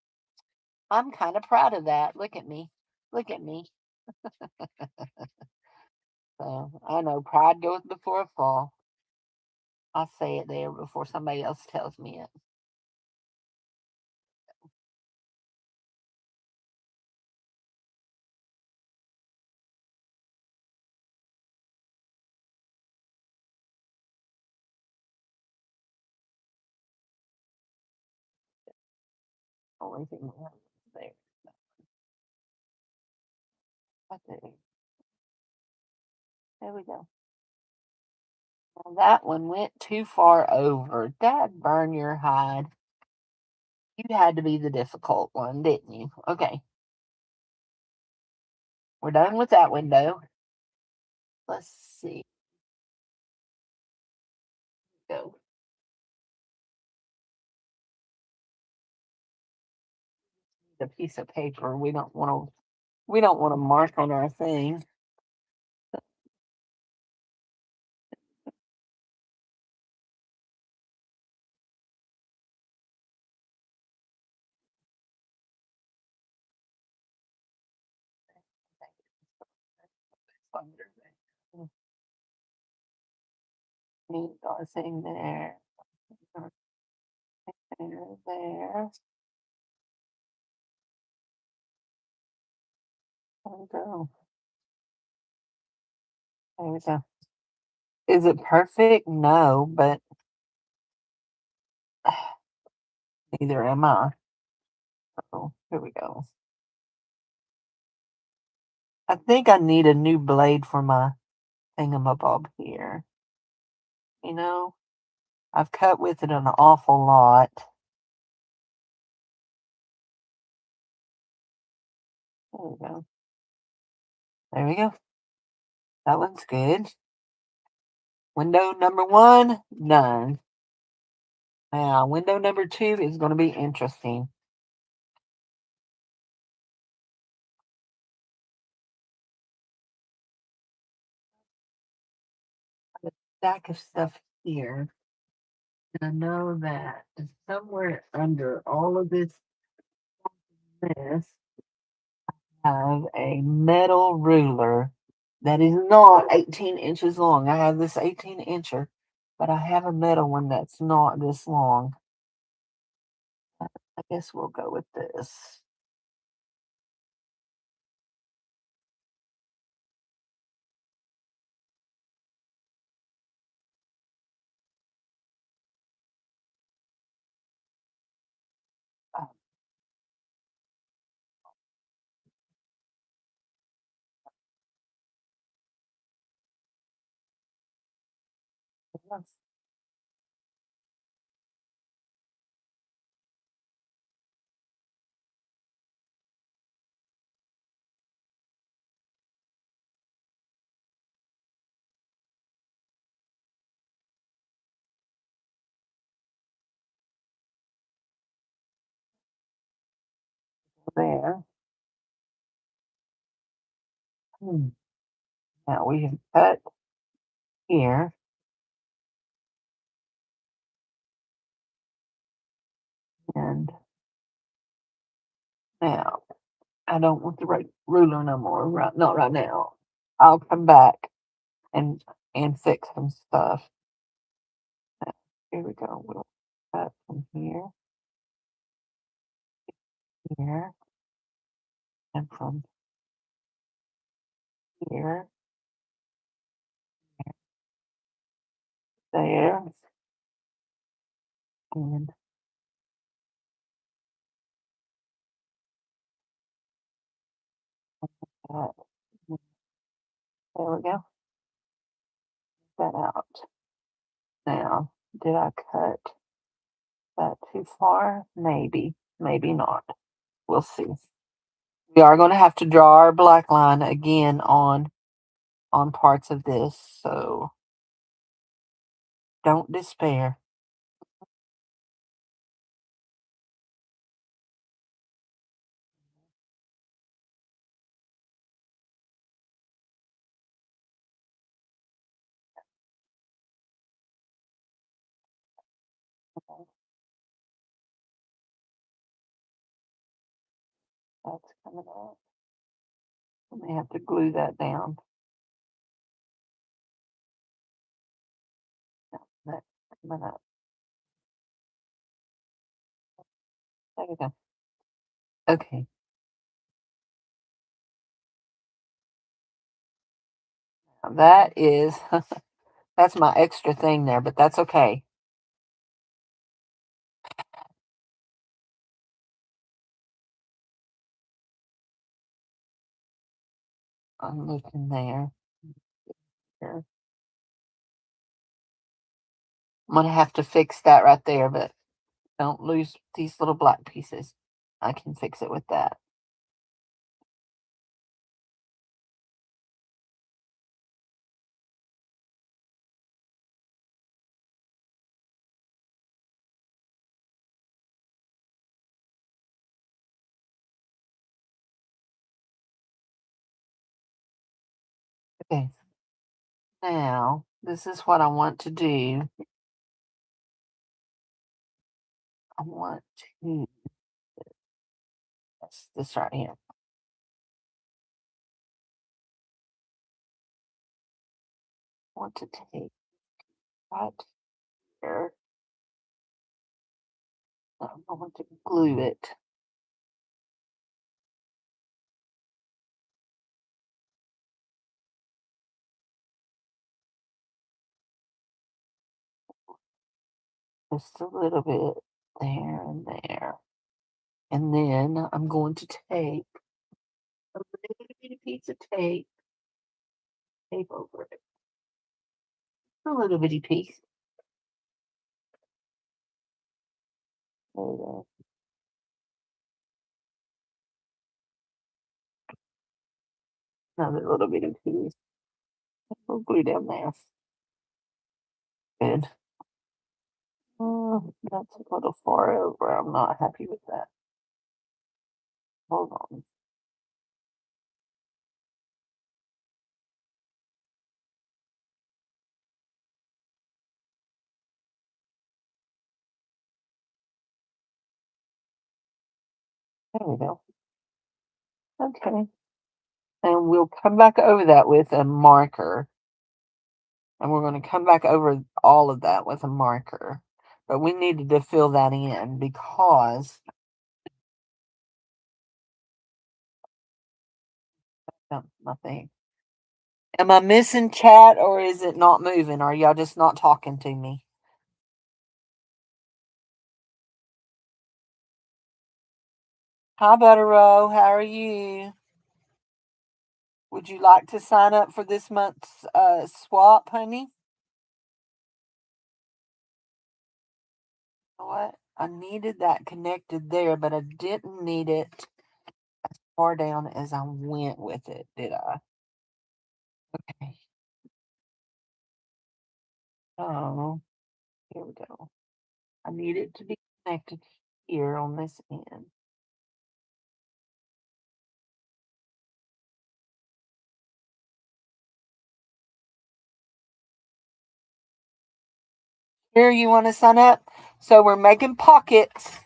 I'm kind of proud of that. Look at me. Look at me. So I know pride goes before a fall. I say it there before somebody else tells me it. Only thing we have is there. Right there. There we go. Now that one went too far over. Dad, burn your hide. You had to be the difficult one, didn't you? Okay, we're done with that window. Let's see. Go. The piece of paper. We don't want to mark on our thing. Under there. Neat our thing there. There, there. There we go. There we go. Is it perfect? No, but neither am I. So here we go. I think I need a new blade for my thingamabob here. You know, I've cut with it an awful lot. There we go. There we go. That one's good. Window number one, done. Now, window number two is going to be interesting. A stack of stuff here. And I know that somewhere under all of this mess, I have a metal ruler that is not 18 inches long. I have this 18 incher, but I have a metal one that's not this long. I guess we'll go with this. Uh, yes, there. Hmm. Now we have cut here, and now I don't want the right ruler no more. Right, not right now. I'll come back and fix some stuff. Here we go. We'll cut from here, here, and from here, there, and that. There we go. That out. Now, did I cut that too far? Maybe, maybe not. We'll see. We are going to have to draw our black line again on parts of this, so don't despair. That's coming up. I may have to glue that down. That's coming up. There we go. Okay. Now that is that's my extra thing there, but that's okay. I'm looking there. Here. I'm gonna have to fix that right there, but don't lose these little black pieces. I can fix it with that. Okay. Now, this is what I want to do. I want to, that's this right here. I want to take right here. I'm going to glue it. Just a little bit there and there. And then I'm going to take a little bitty piece of tape over it. A little bitty piece. There we go. Another little bitty piece. We'll glue down there. Good. That's a little far over. I'm not happy with that. Hold on. There we go. Okay. And we'll come back over that with a marker. And we're going to come back over all of that with a marker. But we needed to fill that in because nothing. Am I missing chat or is it not moving? Are y'all just not talking to me? Hi, Butterrow. How are you? Would you like to sign up for this month's swap, honey? You know what? I needed that connected there, but I didn't need it as far down as I went with it, did I? Okay. Oh, here we go. I need it to be connected here on this end. Here, you want to sign up? So we're making pockets,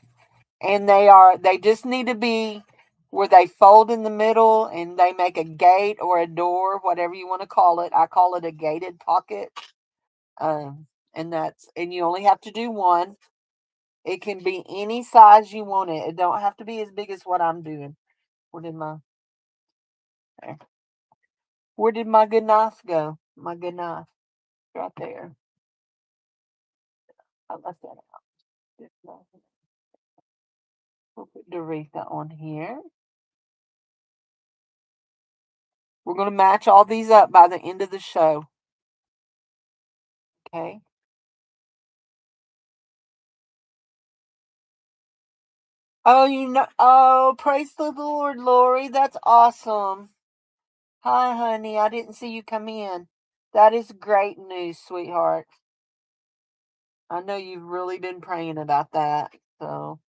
and they just need to be where they fold in the middle and they make a gate or a door, whatever you want to call it. I call it a gated pocket. And you only have to do one. It can be any size you want it. It don't have to be as big as what I'm doing. Where did my there. Where did my good knife go? My good knife. Right there. I left that out. We'll put Doretha on here. We're going to match all these up by the end of the show. Okay. Oh, praise the Lord, Lori. That's awesome. Hi, honey. I didn't see you come in. That is great news, sweetheart. I know you've really been praying about that. So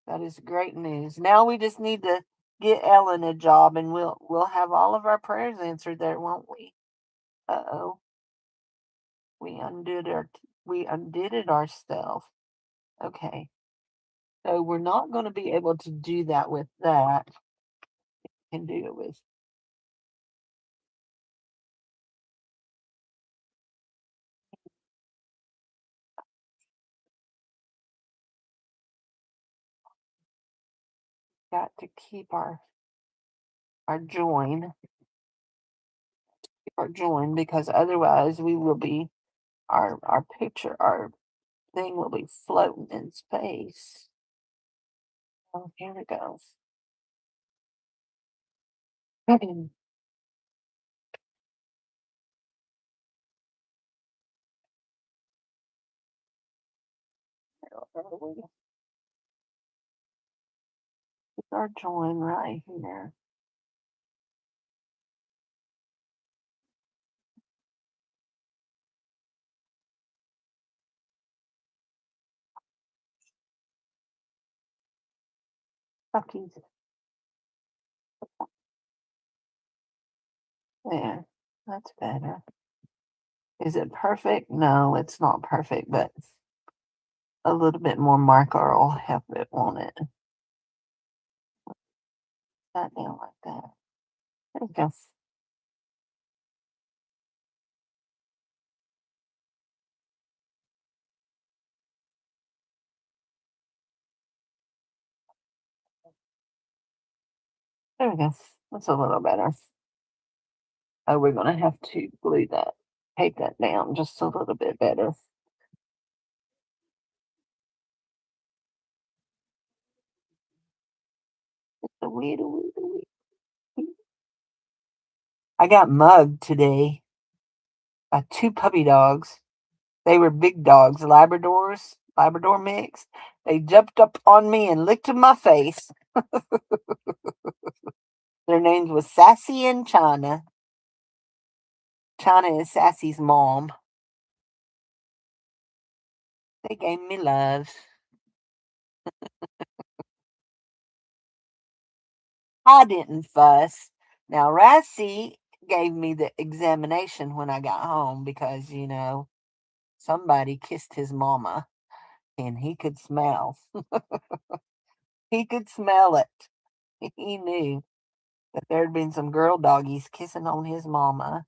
that is great news. Now we just need to get Ellen a job and we'll have all of our prayers answered there, won't we? Uh-oh. We undid it ourselves. Okay. So we're not going to be able to do that with that. can do it with. Got to keep our join, keep our join, because otherwise we will be our picture, our thing will be floating in space. Oh, here we go. It's our join right here. Cookies. There. That's better. Is it perfect? No, it's not perfect, but a little bit more marker will help it, won't it? That down like that. There we go. There we go. That's a little better. Oh, we're gonna have to glue that, tape that down just a little bit better. The wee. I got mugged today by two puppy dogs. They were big dogs, Labradors, Labrador mix. They jumped up on me and licked in my face. Their names was Sassy and China. China is Sassy's mom. They gave me love. I didn't fuss. Now, Rassie gave me the examination when I got home because, somebody kissed his mama and he could smell. He could smell it. He knew that there had been some girl doggies kissing on his mama.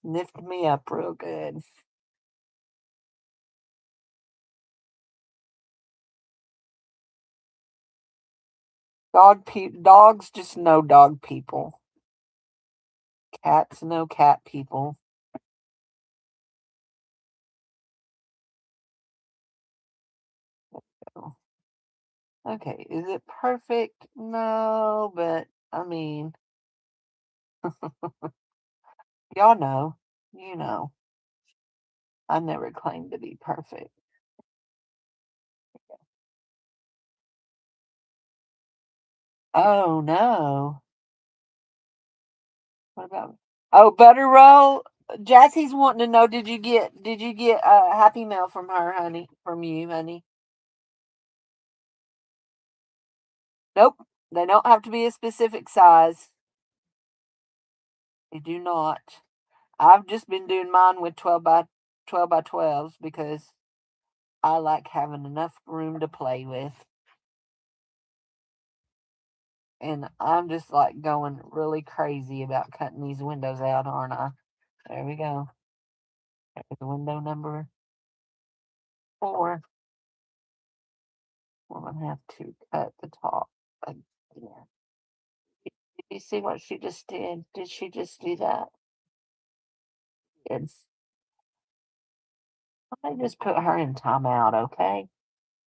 Sniffed me up real good. Dogs just know dog people. Cats know cat people. So, okay, is it perfect? No, but I mean, y'all know, you know, I never claimed to be perfect. Oh no. What about butter roll? Jassie's wanting to know, did you get a happy mail from her, honey? From you, honey? Nope. They don't have to be a specific size. They do not. I've just been doing mine with 12 by 12s because I like having enough room to play with. And I'm just like going really crazy about cutting these windows out, aren't I? There we go. There's window number 4. We're gonna have to cut the top again. Did you see what she just did? Did she just do that? It's I just put her in timeout, okay?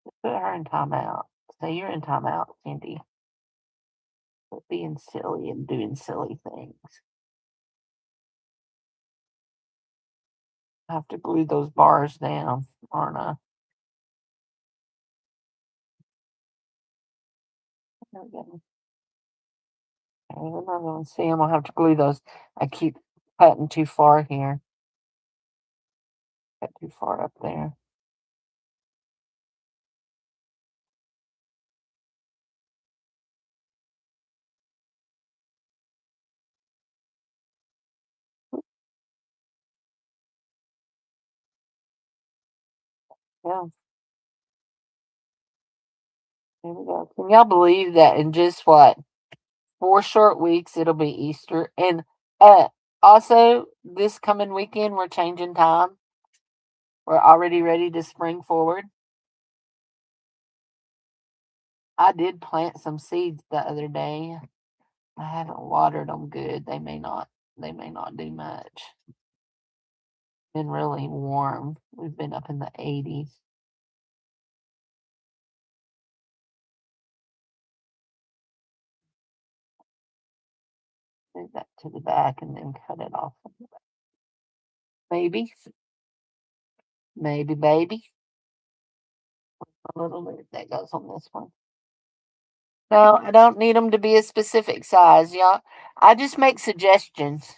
Just put her in timeout. So you're in timeout, Cindy. For being silly and doing silly things. I have to glue those bars down, aren't I? There we go. There's another one. See, I'm gonna have to glue those. I keep cutting too far here. Cut too far up there. Yeah, here we go. Can y'all believe that in just what 4 short weeks it'll be Easter? And uh also this coming weekend we're changing time. We're already ready to spring forward. I did plant some seeds the other day. I haven't watered them good. They may not do much. Been really warm. We've been up in the 80s. Move that to the back and then cut it off. Maybe, maybe, baby. A little bit that goes on this one. No, I don't need them to be a specific size, y'all. I just make suggestions.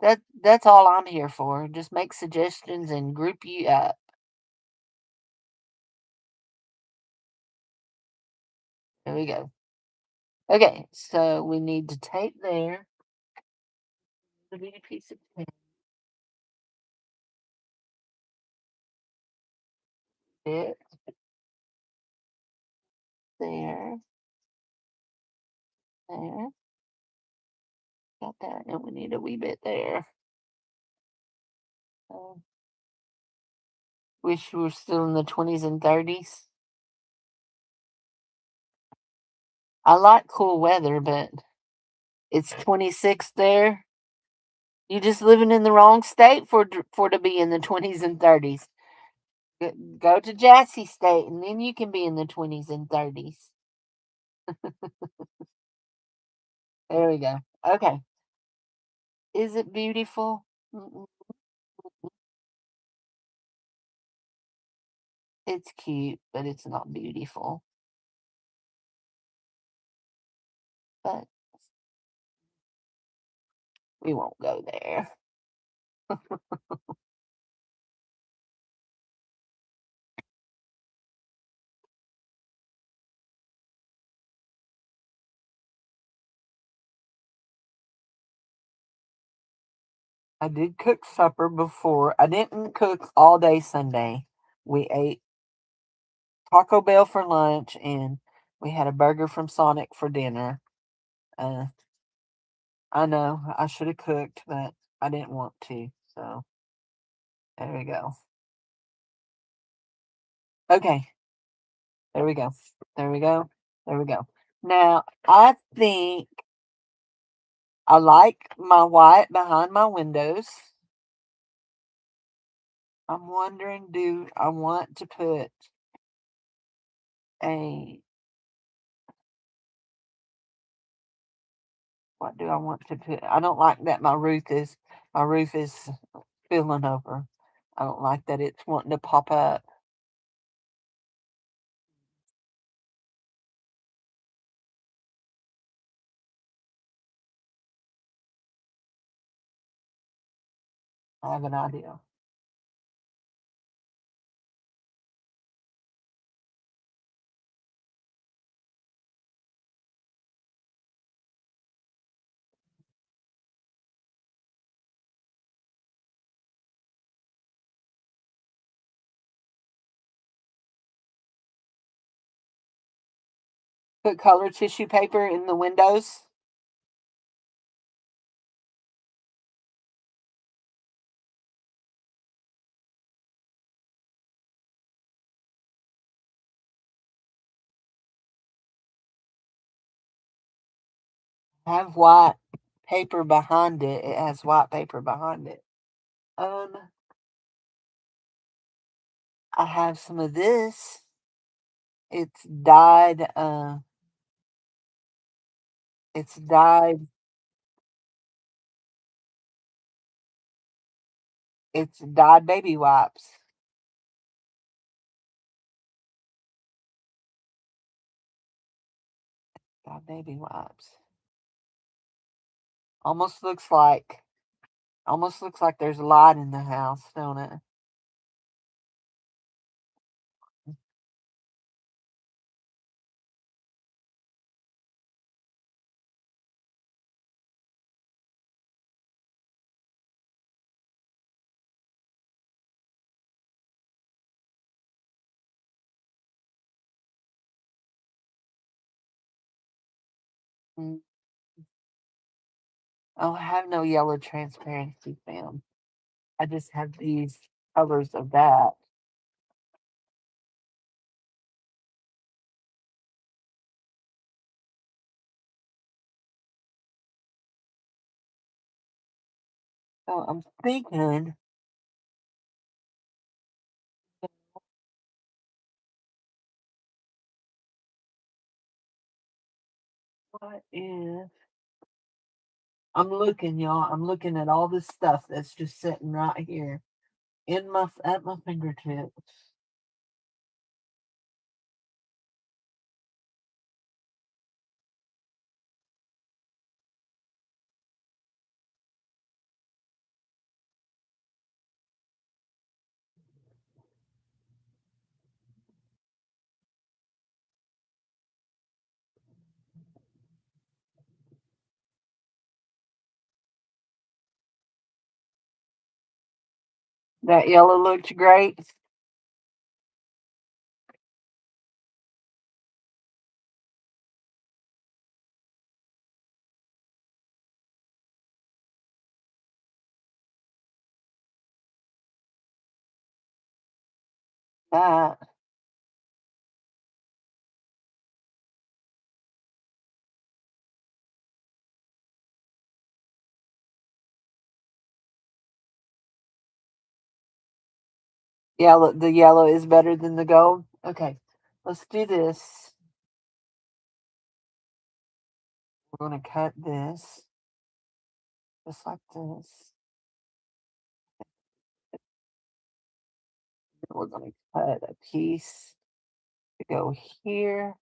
That's all I'm here for. Just make suggestions and group you up. There we go. Okay, so we need to tape there. A bitty piece of tape there, there, there. Got that, and we need a wee bit there. Uh, Wish we were still in the 20s and 30s. I like cool weather, but it's 26 there. You're just living in the wrong state for to be in the 20s and 30s. Go to Jassy State, and then you can be in the 20s and 30s. There we go. Okay. Is it beautiful? Mm-mm. It's cute, but it's not beautiful. But we won't go there. I did cook supper before. I didn't cook all day Sunday. We ate Taco Bell for lunch and we had a burger from Sonic for dinner. Uh, I know I should have cooked, but I didn't want to. So there we go. Okay, there we go. There we go. There we go. Now I think I like my white behind my windows. I'm wondering, do I want to put a what do I want to put? I don't like that my roof is spilling over. I don't like that it's wanting to pop up. I have an idea. Put color tissue paper in the windows. Have white paper behind it. It has white paper behind it. Um, I have some of this. It's dyed. It's dyed. It's dyed baby wipes. Dyed baby wipes. Almost looks like. Almost looks like there's light in the house, don't it? Mm. I have no yellow transparency film. I just have these colors of that. So I'm thinking, what if I'm looking, y'all? I'm looking at all this stuff that's just sitting right here in my at my fingertips. That yellow looks great. That yellow, the yellow is better than the gold. Okay, let's do this. We're going to cut this just like this. We're going to cut a piece to go here,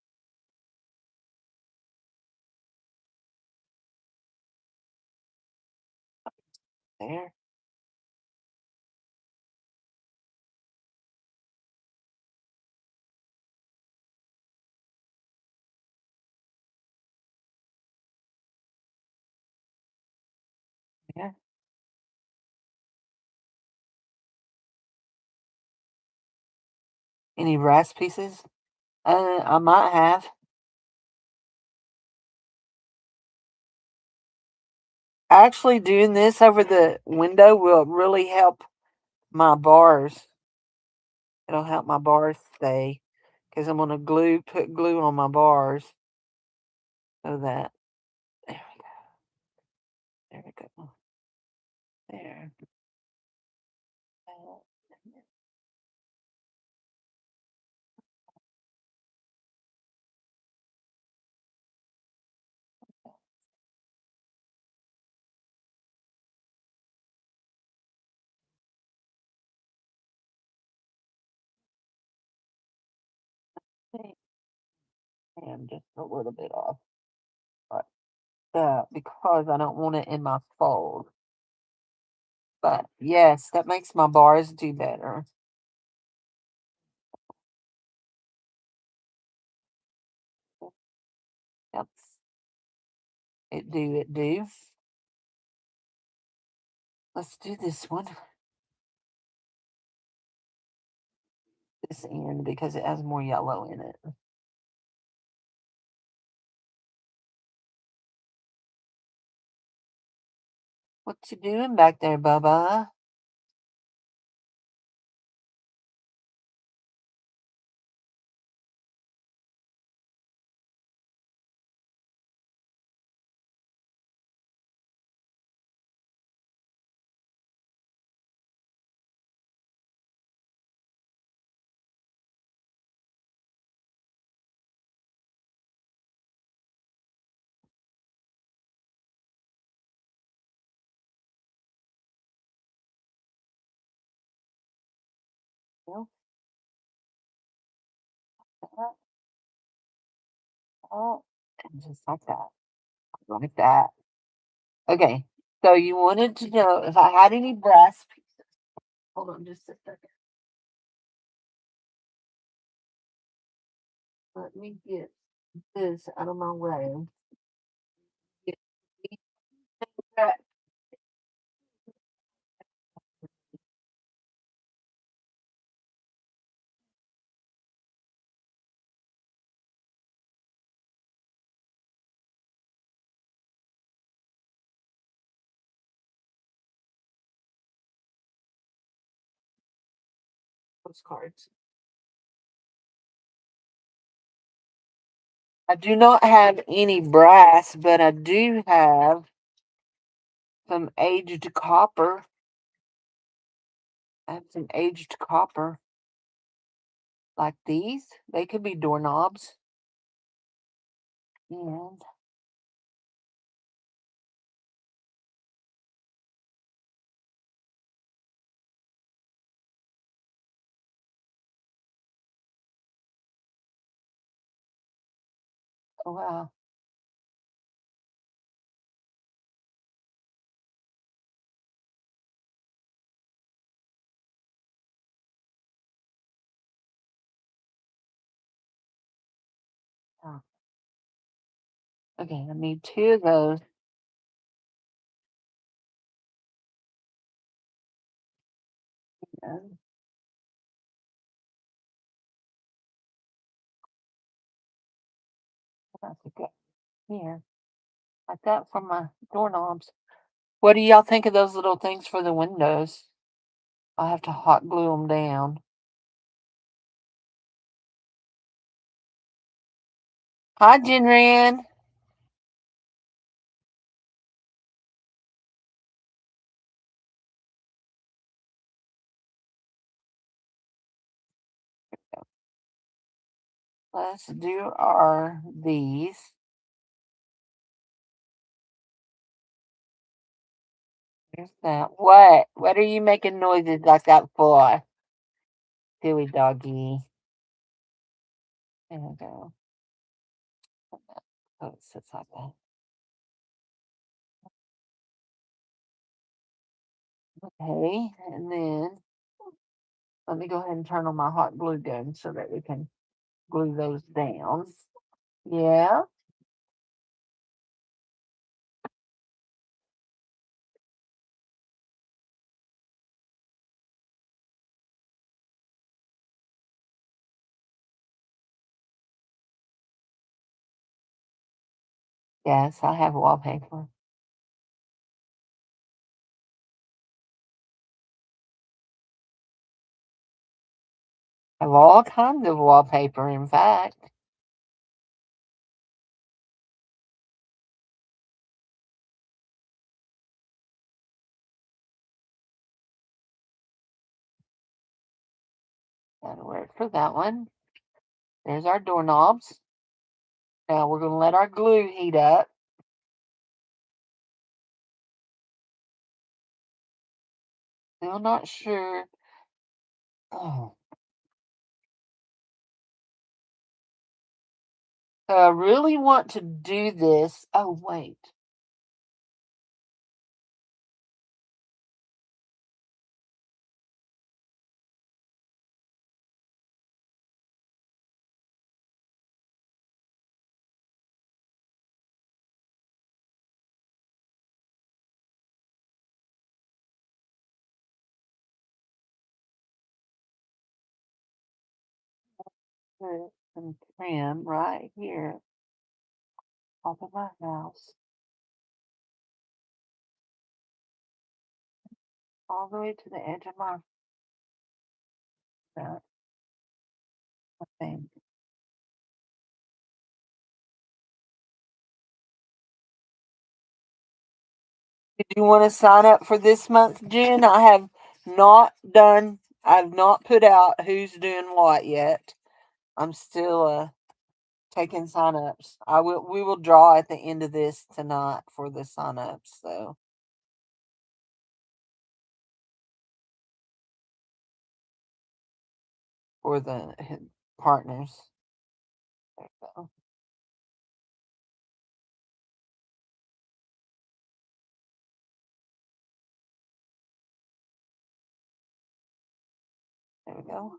there. Yeah. Any brass pieces? I might have. Actually, doing this over the window will really help my bars. It'll help my bars stay because I'm gonna put glue on my bars so that there we go, there. And just a little bit off like that because I don't want it in my fold. But yes, that makes my bars do better. Yep, it do. Let's do this one, this end because it has more yellow in it. What you doing back there, Bubba? No, that, that, and just like that. Okay, so you wanted to know if I had any brass pieces. Hold on just a second. Let me get this out of my way. Get these back. postcards. I do not have any brass, but I do have some aged copper. I have some aged copper like these. They could be doorknobs. And oh wow. Oh, okay, I need two of those. And that's a good here. Like that for my doorknobs. What do y'all think of those little things for the windows? I'll have to hot glue them down. Hi, Jinran. Let's do our these. Here's that. What? What are you making noises like that for? Silly doggy. There we go. Oh, it sits like that. Okay, and then let me go ahead and turn on my hot glue gun so that we can glue those down. Yeah. Yes, I have wallpaper. I have all kinds of wallpaper, in fact. That'll work for that one. There's our doorknobs. Now we're going to let our glue heat up. Still not sure. Oh, I really want to do this. Oh, wait. Put some trim right here off of my house, all the way to the edge of my front thing. Did you want to sign up for this month, Jen? I have not done. I've not put out who's doing what yet. I'm still taking sign-ups. We will draw at the end of this tonight for the sign-ups, so for the partners. There we go. There we go.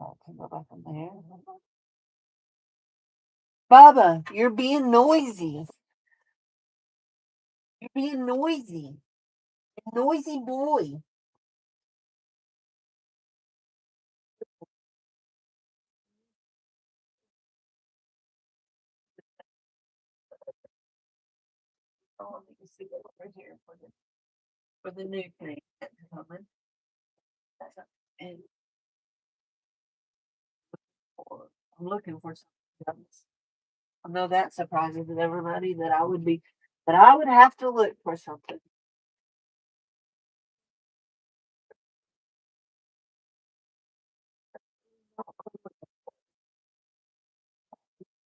I can go back in there. Baba, you're being noisy. You're being noisy. Noisy boy. Oh, let me see over here for the new thing that's coming. And I'm looking for something else. I know that surprises everybody that I would have to look for something.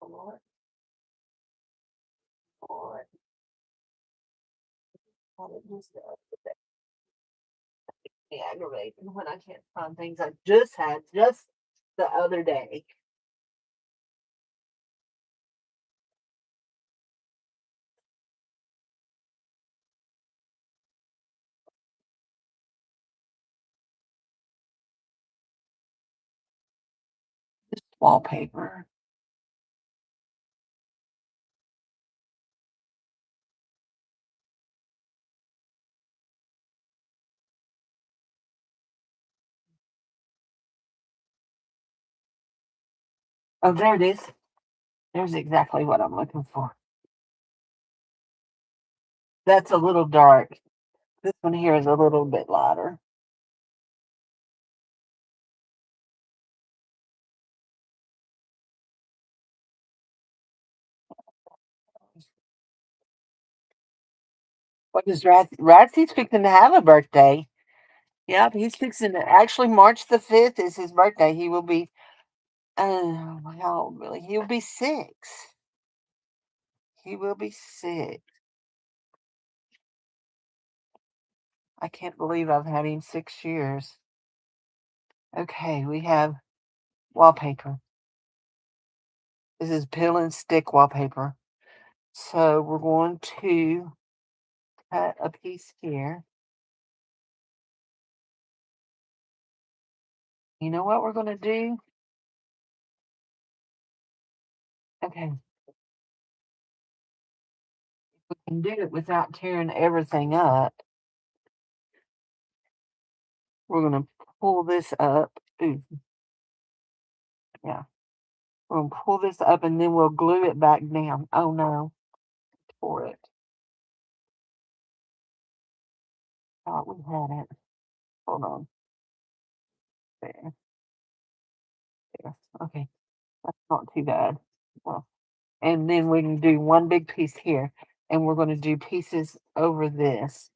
Lord, Lord, Lord, just be aggravating when I can't find things I just had just the other day. Wallpaper. Oh, there it is. There's exactly what I'm looking for. That's a little dark. This one here is a little bit lighter. What is Radsy's fixing to have a birthday? Yep, he's fixing to actually March the 5th is his birthday. He will be how old really? He'll be 6. He will be 6. I can't believe I've had him 6 years. Okay, we have wallpaper. This is peel and stick wallpaper. So we're going to cut a piece here. You know what we're going to do? Okay, we can do it without tearing everything up. We're going to pull this up. Ooh, yeah. We're going to pull this up and then we'll glue it back down. Oh no, for it. Thought we had it. Hold on. There, there. Okay, that's not too bad. Well, and then we can do one big piece here, and we're going to do pieces over this.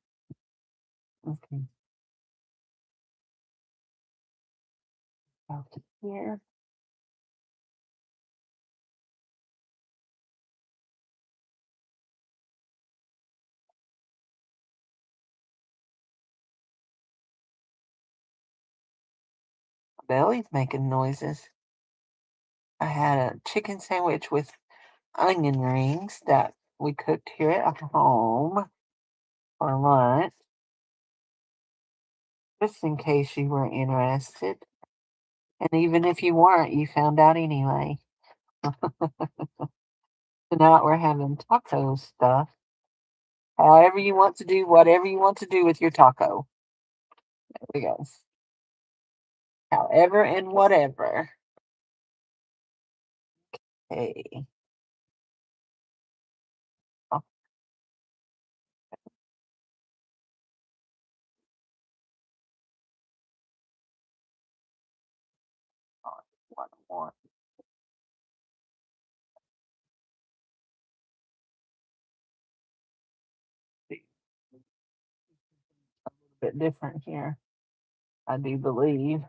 Okay, out to here. Belly's making noises. I had a chicken sandwich with onion rings that we cooked here at home for lunch, just in case you were interested. And even if you weren't, you found out anyway. Tonight we're having taco stuff. However you want to do, whatever you want to do with your taco. There we go. However and whatever. Hey. Oh, one more. See, a little bit different here, I do believe.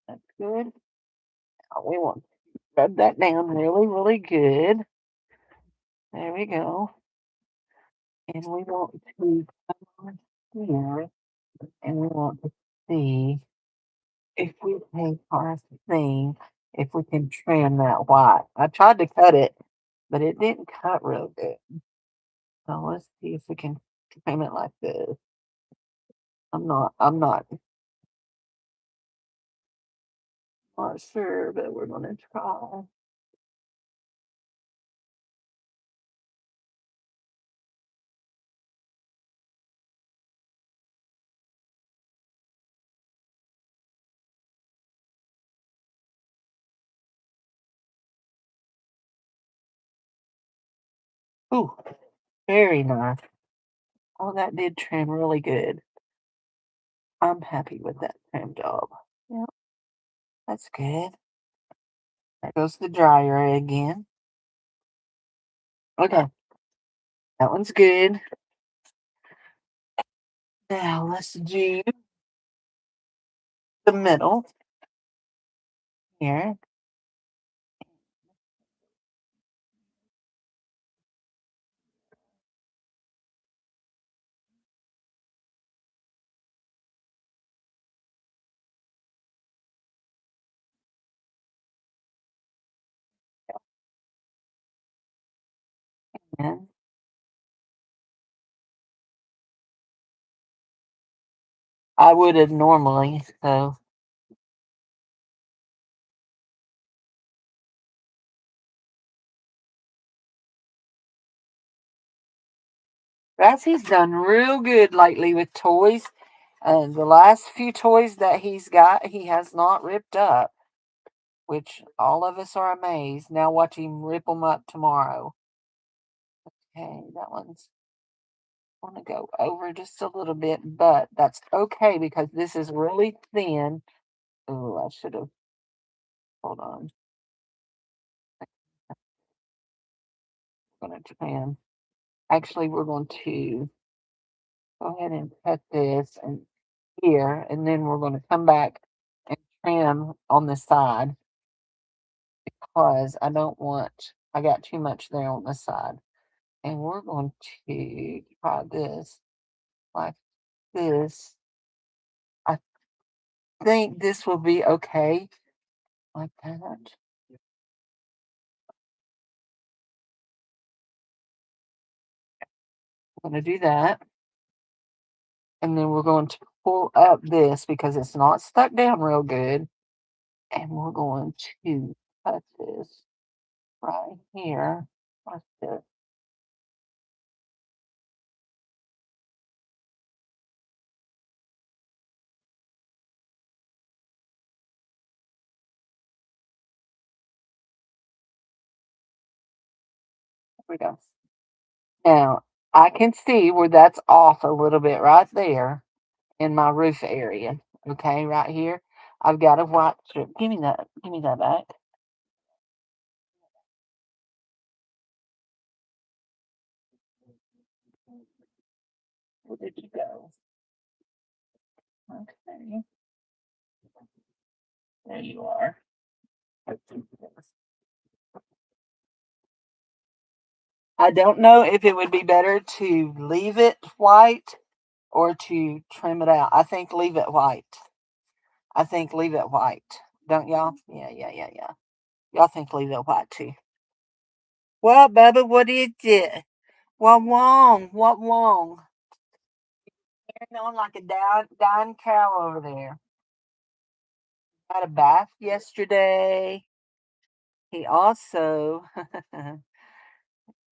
That's good. Now we want to rub that down really, really good. There we go. And we want to come on here and we want to see if we take our thing, if we can trim that white. I tried to cut it, but it didn't cut real good. So let's see if we can trim it like this. I'm not sure, but we're gonna try. Ooh, very nice. Oh, that did trim really good. I'm happy with that trim job. Yep, that's good. There goes the dryer again. Okay, that one's good. Now let's do the middle here. And I would have normally, so Rassie's done real good lately with toys. And the last few toys that he's got, he has not ripped up, which all of us are amazed. Now watch him rip them up tomorrow. Okay, that one's going to go over just a little bit, but that's okay because this is really thin. Oh, I should have, hold on. I'm going to trim. Actually, we're going to go ahead and cut this and here, and then we're going to come back and trim on the side because I don't want, I got too much there on the side. And we're going to try this like this. I think this will be okay like that. We're going to do that. And then we're going to pull up this because it's not stuck down real good. And we're going to cut this right here. Like this. There we go. Now, I can see where that's off a little bit right there in my roof area. Okay, right here. I've got a white strip. Give me that. Give me that back. Where did you go? Okay, there you are. I don't know if it would be better to leave it white or to trim it out. I think leave it white. I think leave it white. Don't y'all? Yeah, yeah, yeah, yeah. Y'all think leave it white too. Well, Bubba, what is it? What wrong? What wrong? Carrying on like a dying cow over there. Had a bath yesterday. He also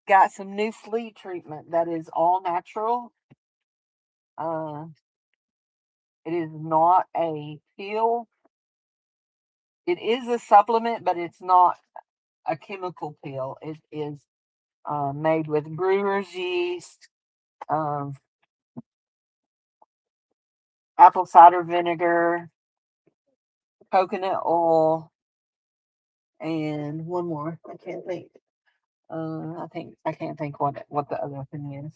got some new flea treatment that is all natural. Uh, it is not a pill. It is a supplement, but it's not a chemical pill. It is made with brewer's yeast, um, apple cider vinegar, coconut oil, and one more. I can't think. I can't think what the other thing is.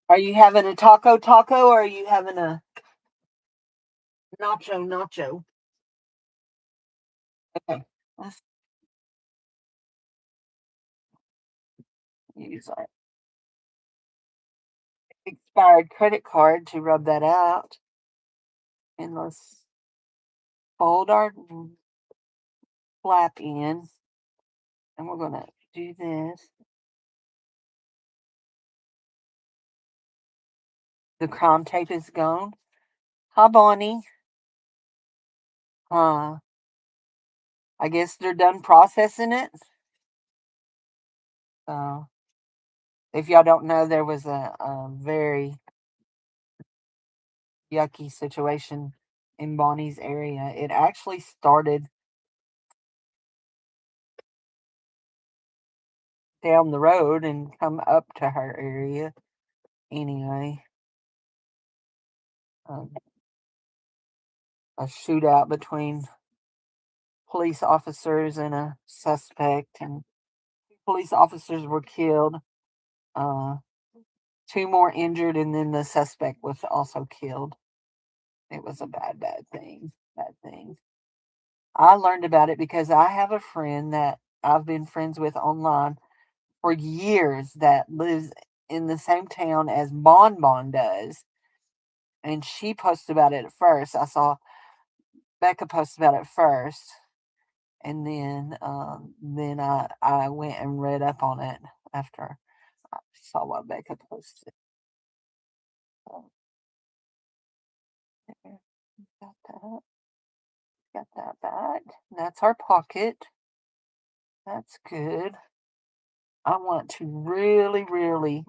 Are you having a taco, or are you having a nacho? Okay, let's use our expired credit card to rub that out, and let's fold our flap in, and we're gonna do this. The crown tape is gone. Hi, Bonnie. I guess they're done processing it. So, if y'all don't know, there was a very yucky situation in Bonnie's area. It actually started down the road and come up to her area. Anyway, um, a shootout between police officers and a suspect, and police officers were killed. Uh, Two more injured, and then the suspect was also killed. It was a bad, bad thing. Bad thing. I learned about it because I have a friend that I've been friends with online for years that lives in the same town as Bon does. And she posted about it at first. I saw Becca post about it first. And then I went and read up on it after I saw what Becca posted. So, there, got that. Got that back. That's our pocket. That's good. I want to really, really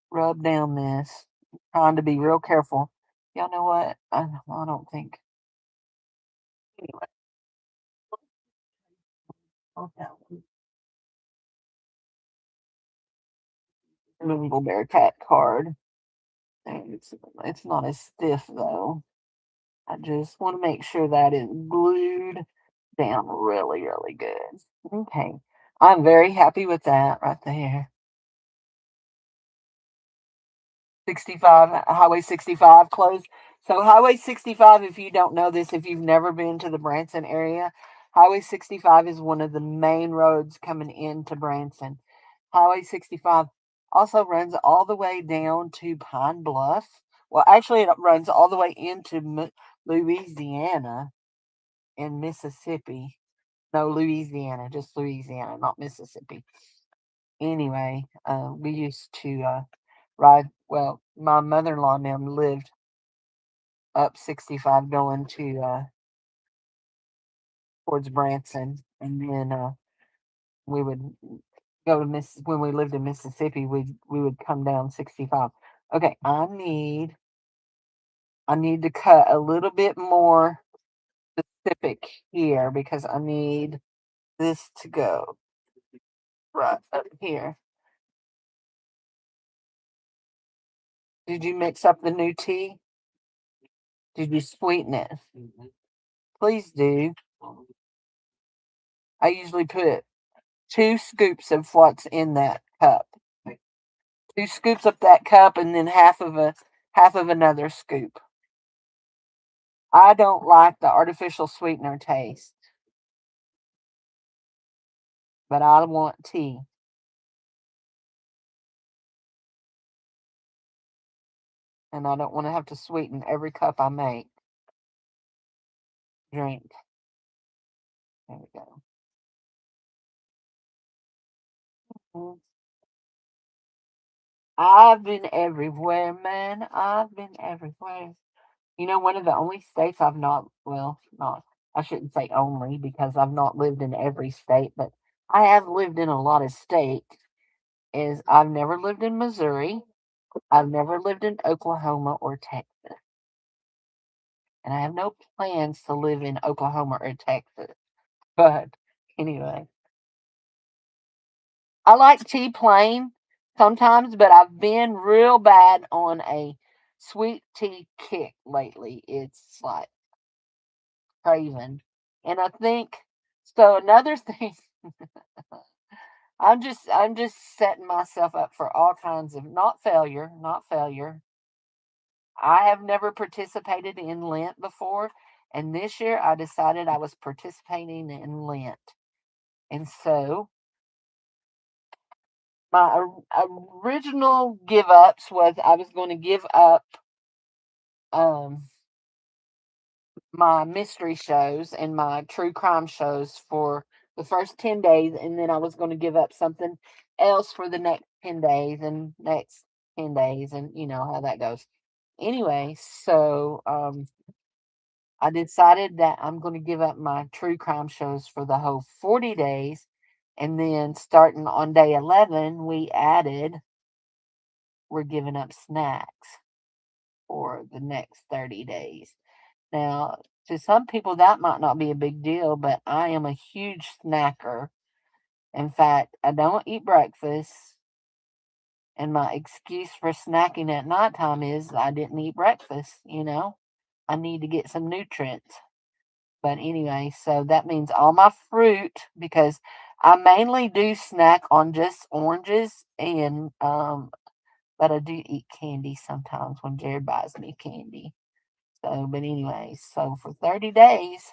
rub down this. Trying to be real careful. Y'all know what? I don't think. Anyway, hold that one. Movable bear cat card. It's not as stiff though. I just want to make sure that is glued down really, really good. Okay. I'm very happy with that right there. 65, Highway 65 closed. So Highway 65, if you don't know this, if you've never been to the Branson area, Highway 65 is one of the main roads coming into Branson. Highway 65 also runs all the way down to Pine Bluff. Well, actually, it runs all the way into Louisiana and Mississippi. No, Louisiana, just Louisiana, not Mississippi. Anyway, we used to ride. Well, my mother in law and them lived up 65 going to towards Branson. And then we would go to when we lived in Mississippi, we would come down 65. Okay, I need to cut a little bit more specific here because I need this to go right up here. Did you mix up the new tea? Did you sweeten it? Please do. I usually put 2 scoops of what's in that cup. 2 scoops of that cup, and then half of another scoop. I don't like the artificial sweetener taste, but I want tea, and I don't want to have to sweeten every cup I make. Drink. There we go. Mm. I've been everywhere, man. I've been everywhere. You know, one of the only states I've not, well, not, I shouldn't say only because I've not lived in every state, but I have lived in a lot of states, is I've never lived in Missouri. I've never lived in Oklahoma or Texas. And I have no plans to live in Oklahoma or Texas. But anyway, I like tea plain sometimes, but I've been real bad on a sweet tea kick lately. It's like craving. And I think so another thing I'm just setting myself up for all kinds of not failure. I have never participated in Lent before, and this year I decided I was participating in Lent. And so my original give ups was I was going to give up um, my mystery shows and my true crime shows for the first 10 days, and then I was going to give up something else for the next 10 days and next 10 days, and you know how that goes. Anyway, so I decided that I'm going to give up my true crime shows for the whole 40 days. And then starting on day 11, we're giving up snacks for the next 30 days. Now, to some people, that might not be a big deal, but I am a huge snacker. In fact, I don't eat breakfast, and my excuse for snacking at nighttime is I didn't eat breakfast. I need to get some nutrients. But anyway, so that means all my fruit because I mainly do snack on just oranges and but I do eat candy sometimes when Jared buys me candy. So, but anyway, so for 30 days,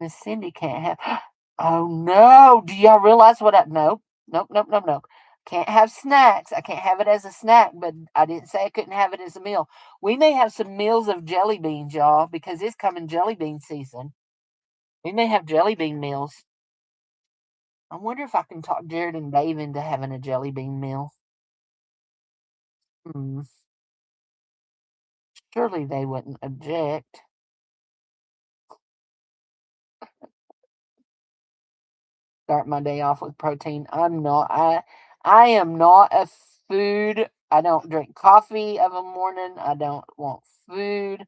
Miss Cindy can't have. Oh no! Do y'all realize what I? Nope, nope, nope, nope, nope. Can't have snacks. I can't have it as a snack, but I didn't say I couldn't have it as a meal. We may have some meals of jelly beans, y'all, because it's coming jelly bean season. We may have jelly bean meals. I wonder if I can talk Jared and Dave into having a jelly bean meal. Hmm. Surely they wouldn't object. Start my day off with protein. I am not a food. I don't drink coffee of a morning. I don't want food.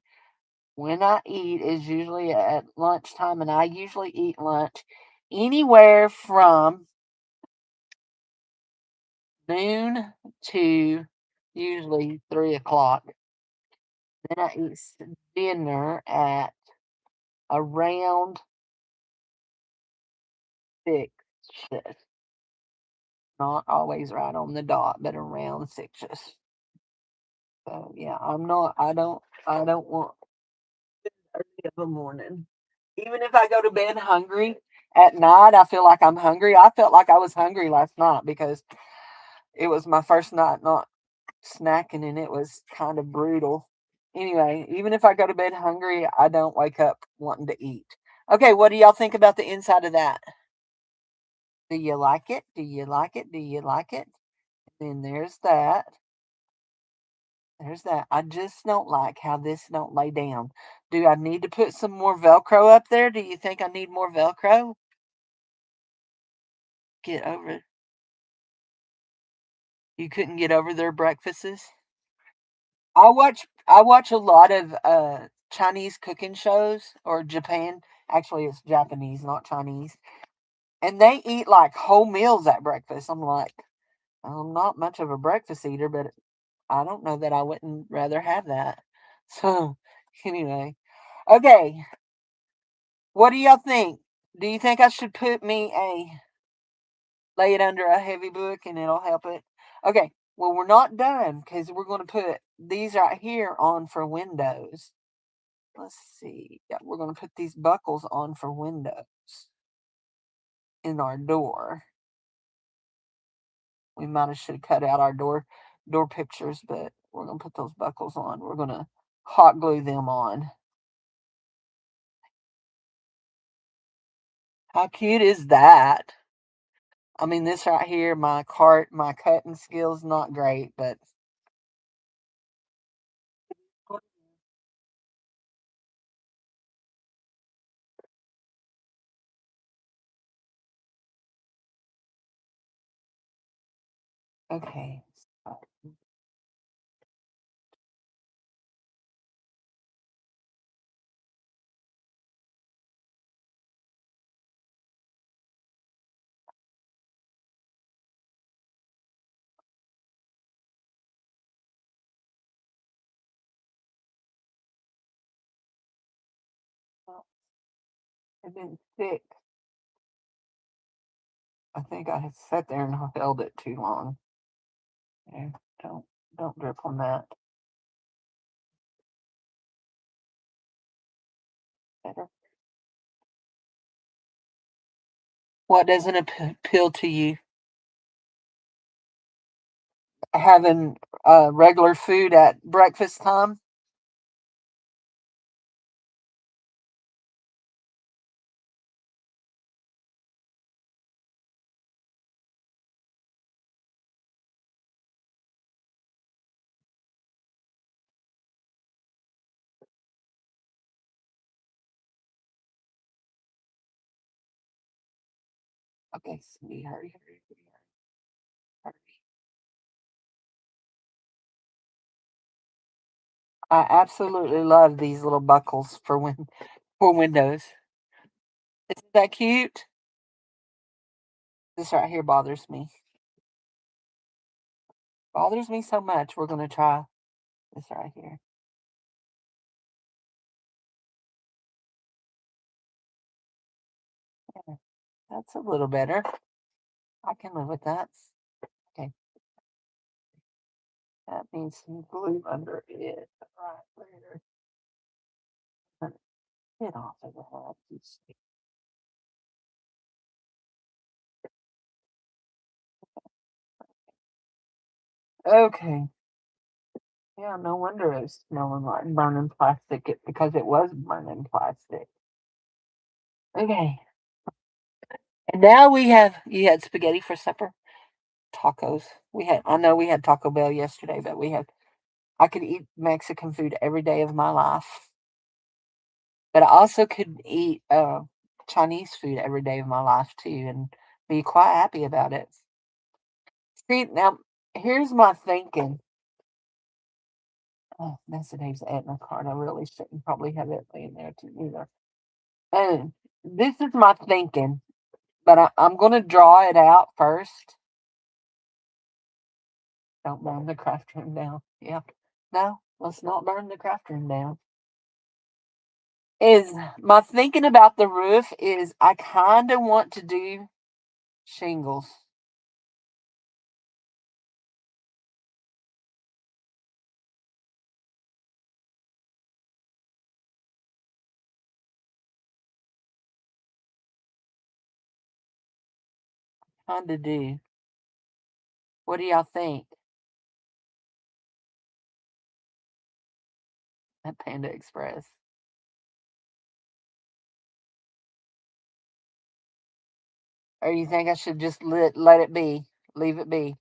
When I eat is usually at lunchtime, and I usually eat lunch anywhere from noon to usually 3 o'clock. Then I eat dinner at around 6. Not always right on the dot, but around 6. So yeah, I don't want early of the morning. Even if I go to bed hungry at night, I feel like I'm hungry. I felt like I was hungry last night because it was my first night not snacking and it was kind of brutal. Anyway, even if I go to bed hungry, I don't wake up wanting to eat. Okay, what do y'all think about the inside of that? Do you like it? Do you like it? Do you like it? Then there's that. There's that. I just don't like how this don't lay down. Do I need to put some more Velcro up there? Do you think I need more Velcro? Get over it. You couldn't get over their breakfasts? I watch a lot of Chinese cooking shows or Japan. Actually, it's Japanese, not Chinese. And they eat like whole meals at breakfast. I'm like, I'm not much of a breakfast eater, but I don't know that I wouldn't rather have that. So, anyway, okay. What do y'all think? Do you think I should put me a lay it under a heavy book and it'll help it? Okay. Well, we're not done because we're going to put these right here on for windows. Let's see. Yeah, we're going to put these buckles on for windows in our door. We might have should have cut out our door pictures, but we're going to put those buckles on. We're going to hot glue them on. How cute is that? I mean, this right here, my cutting skills not great, but okay. Well, it didn't stick. I think I had sat there and held it too long. Yeah, don't don't drip on that. Better. What doesn't appeal to you? Having regular food at breakfast time? Okay, Cindy, hurry, hurry, hurry, hurry. I absolutely love these little buckles for windows. Isn't that cute? This right here bothers me. Bothers me so much. We're gonna try this right here. Yeah, that's a little better. I can live with that. Okay, that needs some glue under it. Right there. Get off of the head. Okay. Yeah, no wonder it's smelling like burning plastic because it was burning plastic. Okay. And now we have, you had spaghetti for supper? Tacos. I know we had Taco Bell yesterday, but I could eat Mexican food every day of my life. But I also could eat Chinese food every day of my life too and be quite happy about it. See, now, here's my thinking. Oh, that's today's Aetna card. I really shouldn't probably have it laying there too either. And this is my thinking, but I'm going to draw it out first. Don't burn the craft room down. Yeah. No, let's not burn the craft room down. Is my thinking about the roof is I kind of want to do shingles. Kind of do. What do y'all think? At Panda Express. Or you think I should just let it be? Leave it be?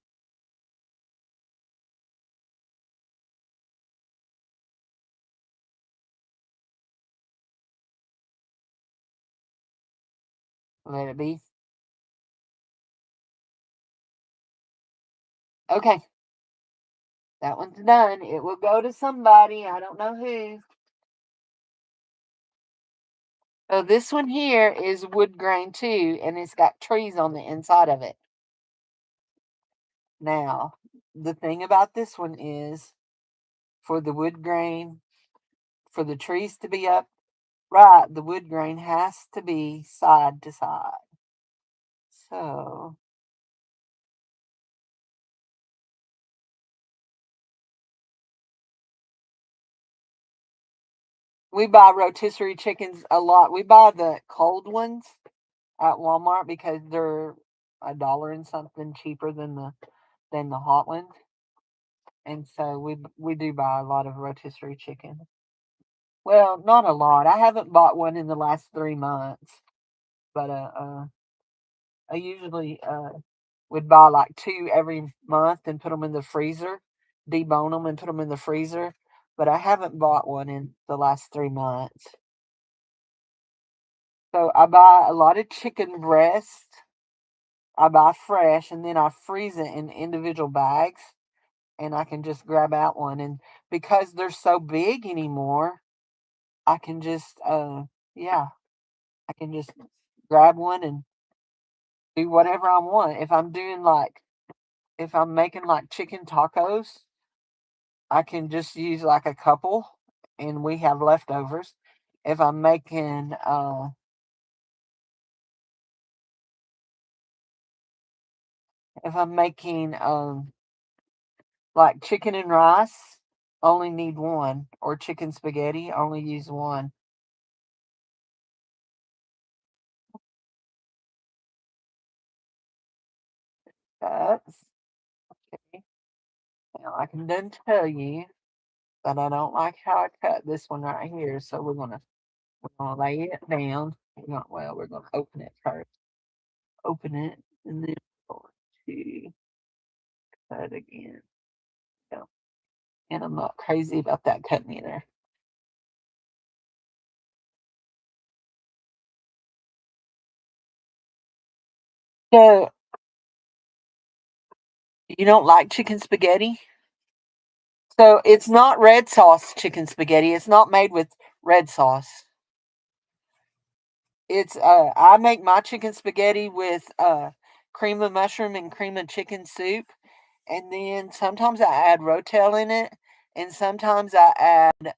Let it be? Okay. That one's done. It will go to somebody. I don't know who. So this one here is wood grain too, and it's got trees on the inside of it. Now, the thing about this one is for the wood grain, for the trees to be up right, the wood grain has to be side to side. So we buy rotisserie chickens a lot. We buy the cold ones at Walmart because they're a dollar and something cheaper than the hot ones. And so we do buy a lot of rotisserie chicken. Well, not a lot. I haven't bought one in the last 3 months, but I usually would buy like two every month and put them in the freezer, debone them and put them in the freezer. But I haven't bought one in the last 3 months. So I buy a lot of chicken breast. I buy fresh and then I freeze it in individual bags and I can just grab out one. And because they're so big anymore, I can just, yeah, I can just grab one and do whatever I want. If I'm making like chicken tacos, I can just use like a couple and we have leftovers. If I'm making, if I'm making, like chicken and rice, only need one, or chicken spaghetti, only use one. That's okay. Now I can then tell you that I don't like how I cut this one right here, so we're gonna lay it down. We're gonna open it first. Open it and then we're going to cut again. Yeah. And I'm not crazy about that cutting either. So you don't like chicken spaghetti? So it's not red sauce chicken spaghetti. It's not made with red sauce. It's I make my chicken spaghetti with cream of mushroom and cream of chicken soup. And then sometimes I add Rotel in it, and sometimes I add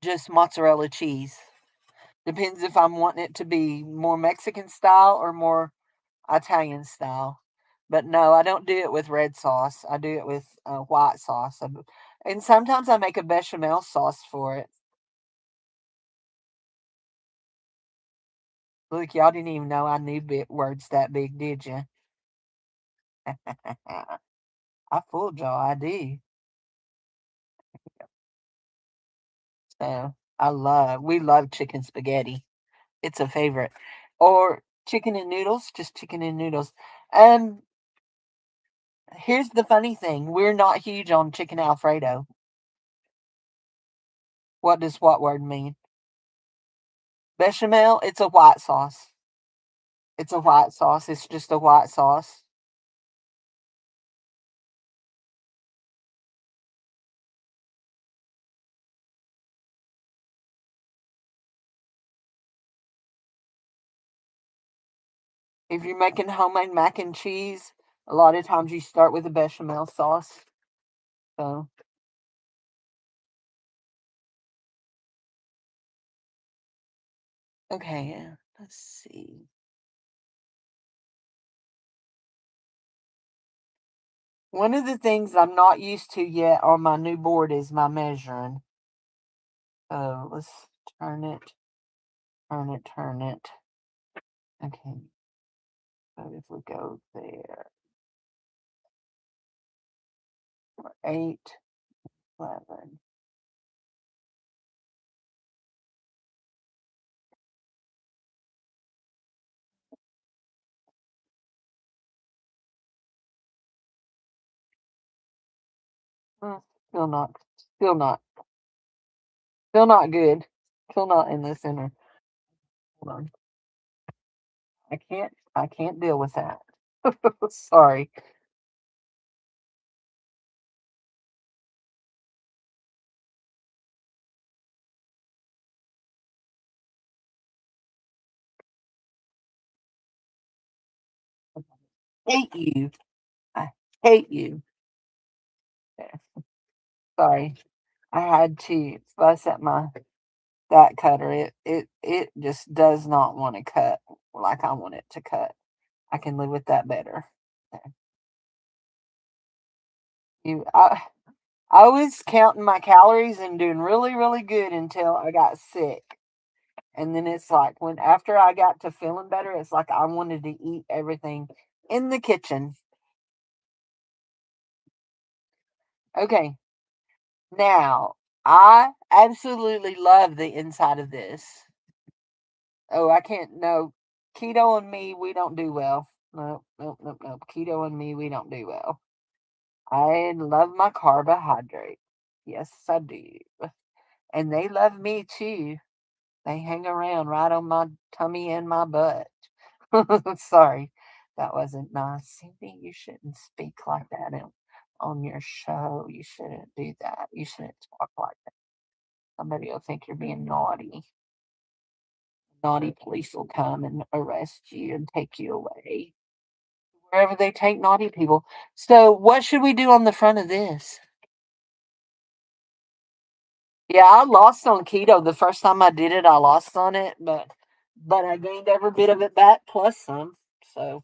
just mozzarella cheese. Depends if I'm wanting it to be more Mexican style or more Italian style. But no, I don't do it with red sauce. I do it with white sauce. And sometimes I make a bechamel sauce for it. Look, y'all didn't even know I knew words that big, did you? I fooled y'all. I do. So we love chicken spaghetti. It's a favorite. Or chicken and noodles, just chicken and noodles. Um, Here's the funny thing: we're not huge on chicken Alfredo. What does what word mean? Bechamel, it's a white sauce. It's a white sauce. It's just a white sauce. If you're making homemade mac and cheese, a lot of times you start with a bechamel sauce. So, okay, yeah. Let's see. One of the things I'm not used to yet on my new board is my measuring. So let's turn it, turn it, turn it. Okay, so if we go there, 8, 11. Mm, still not, still not, still not good. Still not in the center. Hold on. I can't deal with that. Sorry. 'Hate you. I hate you. There. Sorry. I had to fuss at my that cutter. It just does not want to cut like I want it to cut. I can live with that better. There. You I was counting my calories and doing really, really good until I got sick. And then it's like when after I got to feeling better, it's like I wanted to eat everything in the kitchen. Okay. Now, I absolutely love the inside of this. Oh, I can't. No, keto and me, we don't do well. No, no, no, no. Keto and me, we don't do well. I love my carbohydrate. Yes, I do. And they love me too. They hang around right on my tummy and my butt. Sorry, that wasn't nice. Cindy, you shouldn't speak like that on your show. You shouldn't do that. You shouldn't talk like that. Somebody will think you're being naughty. Naughty police will come and arrest you and take you away. Wherever they take naughty people. So, what should we do on the front of this? Yeah, I lost on keto the first time I did it. I lost on it, but I gained every bit of it back plus some. So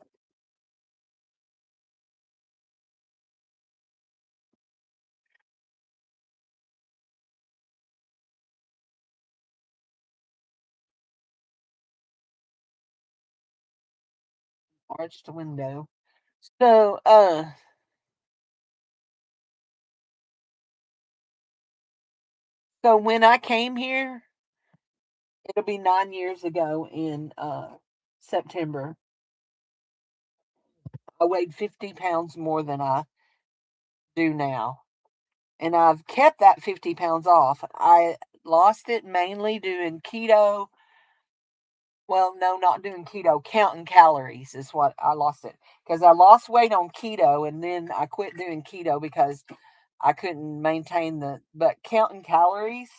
arched window. So so when I came here, it'll be 9 years ago in September. I weighed 50 pounds more than I do now. And I've kept that 50 pounds off. I lost it mainly doing keto. Well, no, not doing keto, counting calories is what I lost it. Because I lost weight on keto and then I quit doing keto because I couldn't maintain but counting calories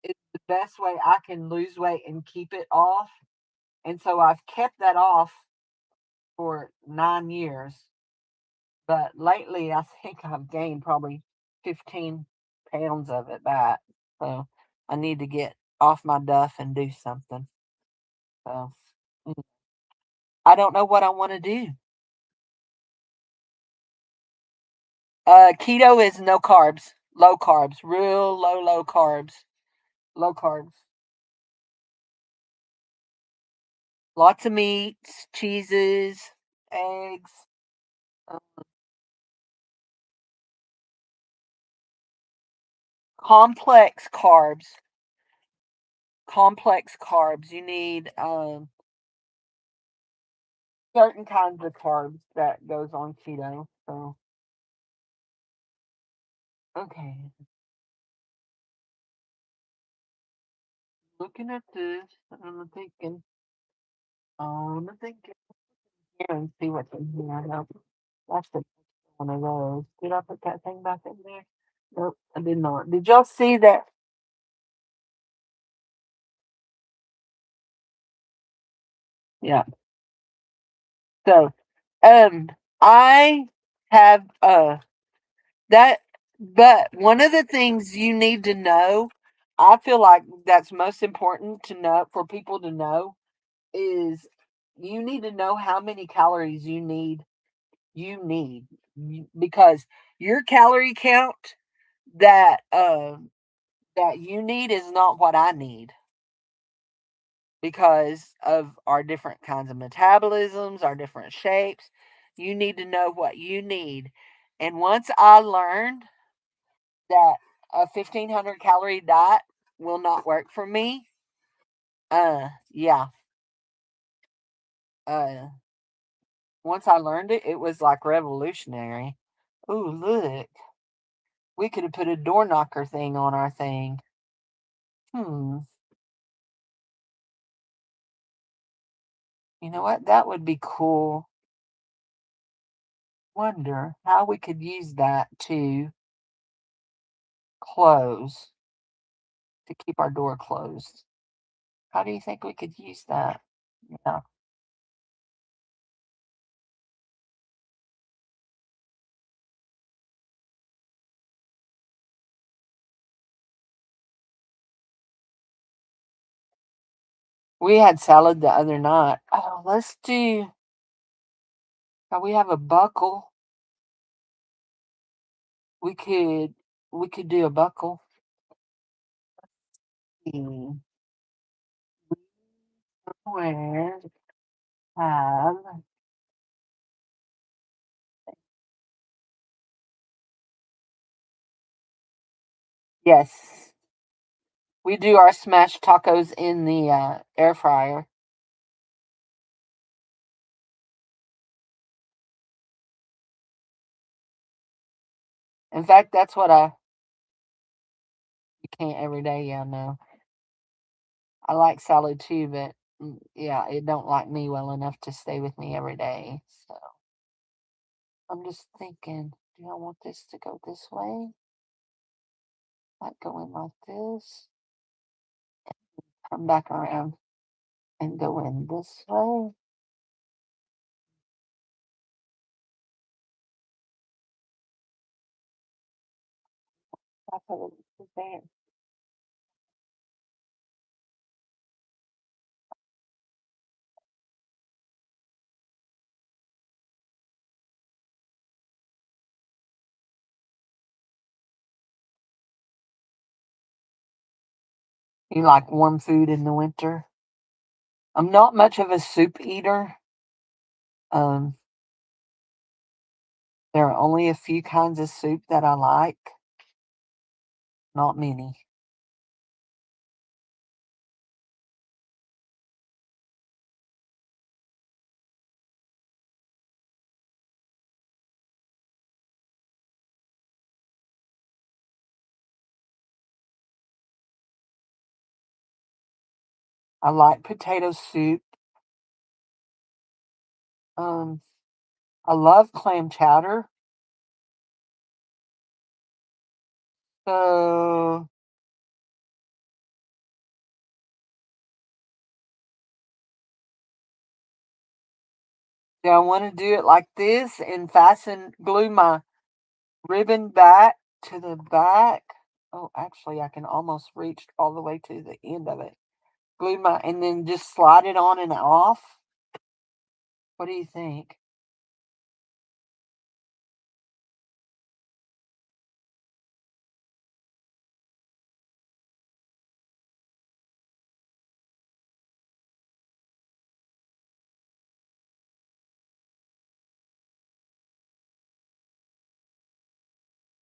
is the best way I can lose weight and keep it off. And so I've kept that off for 9 years. But lately, I think I've gained probably 15 pounds of it back. So I need to get off my duff and do something. So mm, I don't know what I want to do. Keto is no carbs, low carbs, real low carbs, low carbs. Lots of meats, cheeses, eggs, uh, complex carbs. Complex carbs. You need certain kinds of carbs that goes on keto. So okay, looking at this, I'm thinking here and see what's in here. I know that's the one of those. Did I put that thing back in there? Nope, I did not. Did y'all see that? Yeah. So, um, I have that, but one of the things you need to know, I feel like that's most important to know for people to know is you need to know how many calories you need because your calorie count that that you need is not what I need because of our different kinds of metabolisms, our different shapes. You need to know what you need. And once I learned that a 1,500 calorie diet will not work for me, yeah, uh, once I learned it, it was like revolutionary. Ooh, look, we could have put a door knocker thing on our thing. Hmm, you know what? That would be cool. Wonder how we could use that to close, to keep our door closed. How do you think we could use that? Yeah. We had salad the other night. Oh, let's do. We have a buckle. We could we could do a buckle. Hmm, where have yes. We do our smashed tacos in the air fryer. In fact, that's what I you can't every day. Yeah, no. I like salad too, but yeah, it don't like me well enough to stay with me every day. So I'm just thinking, do I want this to go this way? Like go in like this, come back around and go in this way. That's what it is there. You like warm food in the winter? I'm not much of a soup eater. Um, there are only a few kinds of soup that I like, not many. I like potato soup. Um, I love clam chowder. So Do I want to do it like this and glue my ribbon back to the back? Oh, actually, I can almost reach all the way to the end of it. And then just slide it on and off. What do you think?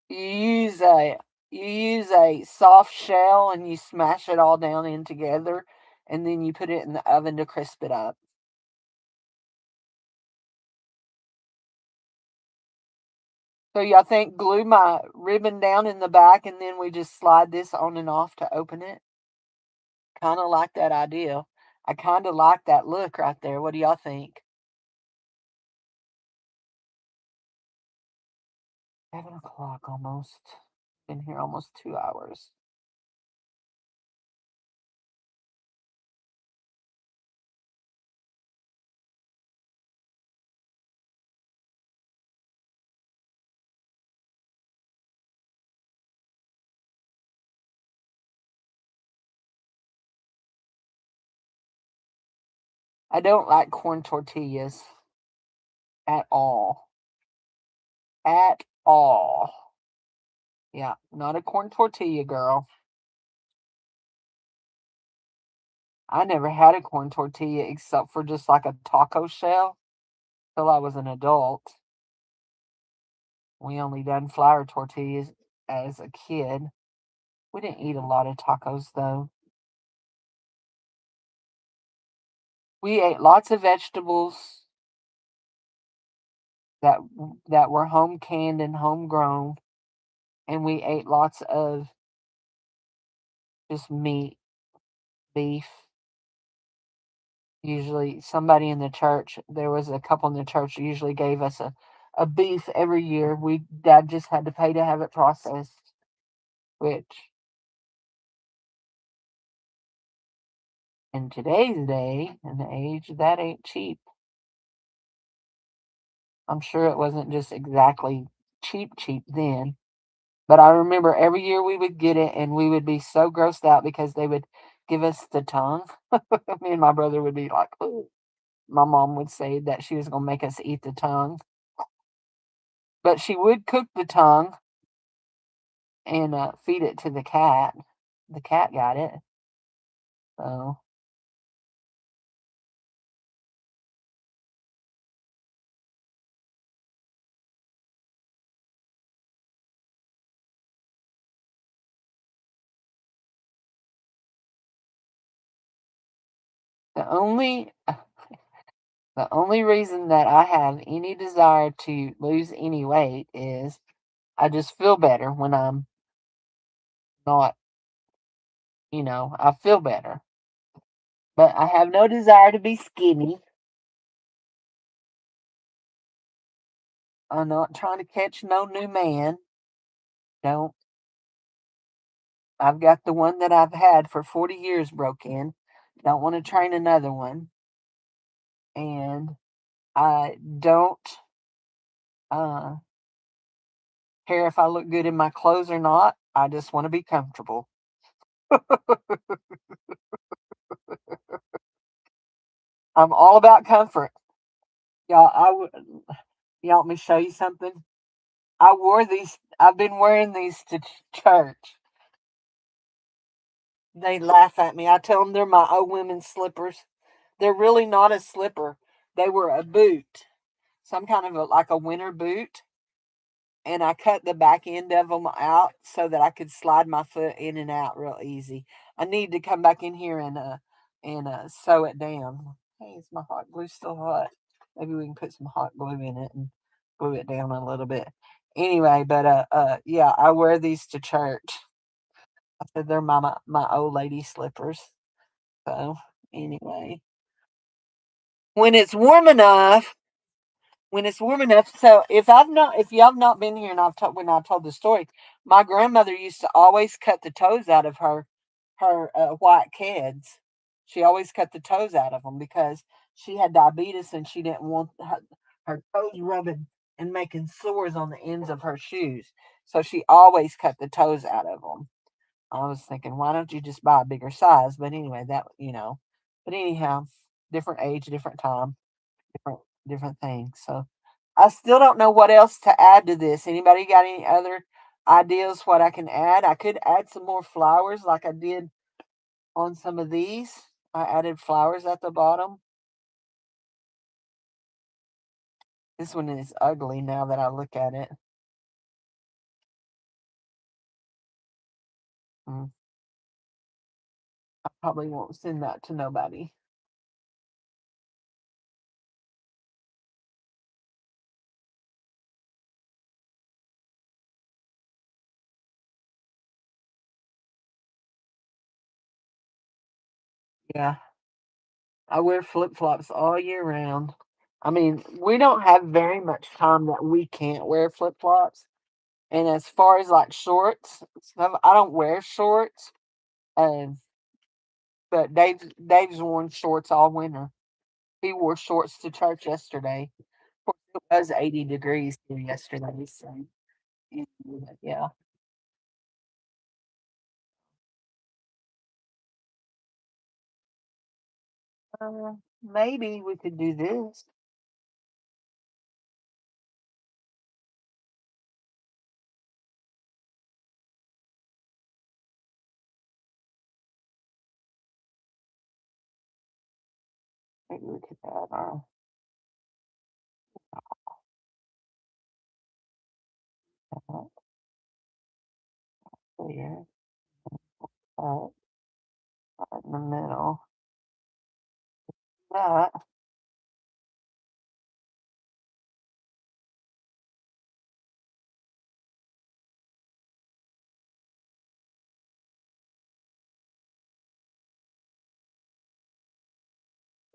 You use a you use a soft shell and you smash it all down in together, and then you put it in the oven to crisp it up. So y'all think glue my ribbon down in the back and then we just slide this on and off to open it? Kind of like that idea. I kind of like that look right there. What do y'all think? 7 o'clock almost. Been here almost 2 hours. I don't like corn tortillas at all. At all. Yeah, not a corn tortilla girl. I never had a corn tortilla except for just like a taco shell till I was an adult. We only done flour tortillas as a kid. We didn't eat a lot of tacos though. We ate lots of vegetables that that were home canned and homegrown, and we ate lots of just meat, beef. Usually, somebody in the church, there was a couple in the church, usually gave us a beef every year. Dad just had to pay to have it processed, which in today's day and age, that ain't cheap. I'm sure it wasn't just exactly cheap, cheap then. But I remember every year we would get it and we would be so grossed out because they would give us the tongue. Me and my brother would be like, "Ooh." My mom would say that she was going to make us eat the tongue, but she would cook the tongue and feed it to the cat. The cat got it. So the only the only reason that I have any desire to lose any weight is I just feel better when I'm not, I feel better. But I have no desire to be skinny. I'm not trying to catch no new man. Don't. I've got the one that I've had for 40 years broke in. Don't want to train another one. And I don't uh, care if I look good in my clothes or not. I just want to be comfortable. I'm all about comfort. Y'all, you want me to show you something? I've been wearing these to church. They laugh at me. I tell them they're my old women's slippers. They're really not a slipper. They were a boot, some kind of like a winter boot. And I cut the back end of them out so that I could slide my foot in and out real easy. I need to come back in here and sew it down. Hey, is my hot glue still hot? Maybe we can put some hot glue in it and glue it down a little bit. Anyway, but yeah, I wear these to church. I said they're my old lady slippers. So anyway, when it's warm enough, so if y'all have not been here and when I told the story, my grandmother used to always cut the toes out of her white kids. She always cut the toes out of them because she had diabetes and she didn't want her toes rubbing and making sores on the ends of her shoes. So she always cut the toes out of them. I was thinking, why don't you just buy a bigger size? But anyway, but anyhow, different age, different time, different different things. So I still don't know what else to add to this. Anybody got any other ideas what I can add? I could add some more flowers like I did on some of these. I added flowers at the bottom. This one is ugly now that I look at it. Mm, I probably won't send that to nobody. Yeah, I wear flip flops all year round. I mean, we don't have very much time that we can't wear flip flops. And as far as like shorts, stuff, I don't wear shorts. Um, but Dave's worn shorts all winter. He wore shorts to church yesterday. Of course, it was 80 degrees here yesterday, so yeah. Maybe we could do this. Maybe we could add our here, right in the middle. That.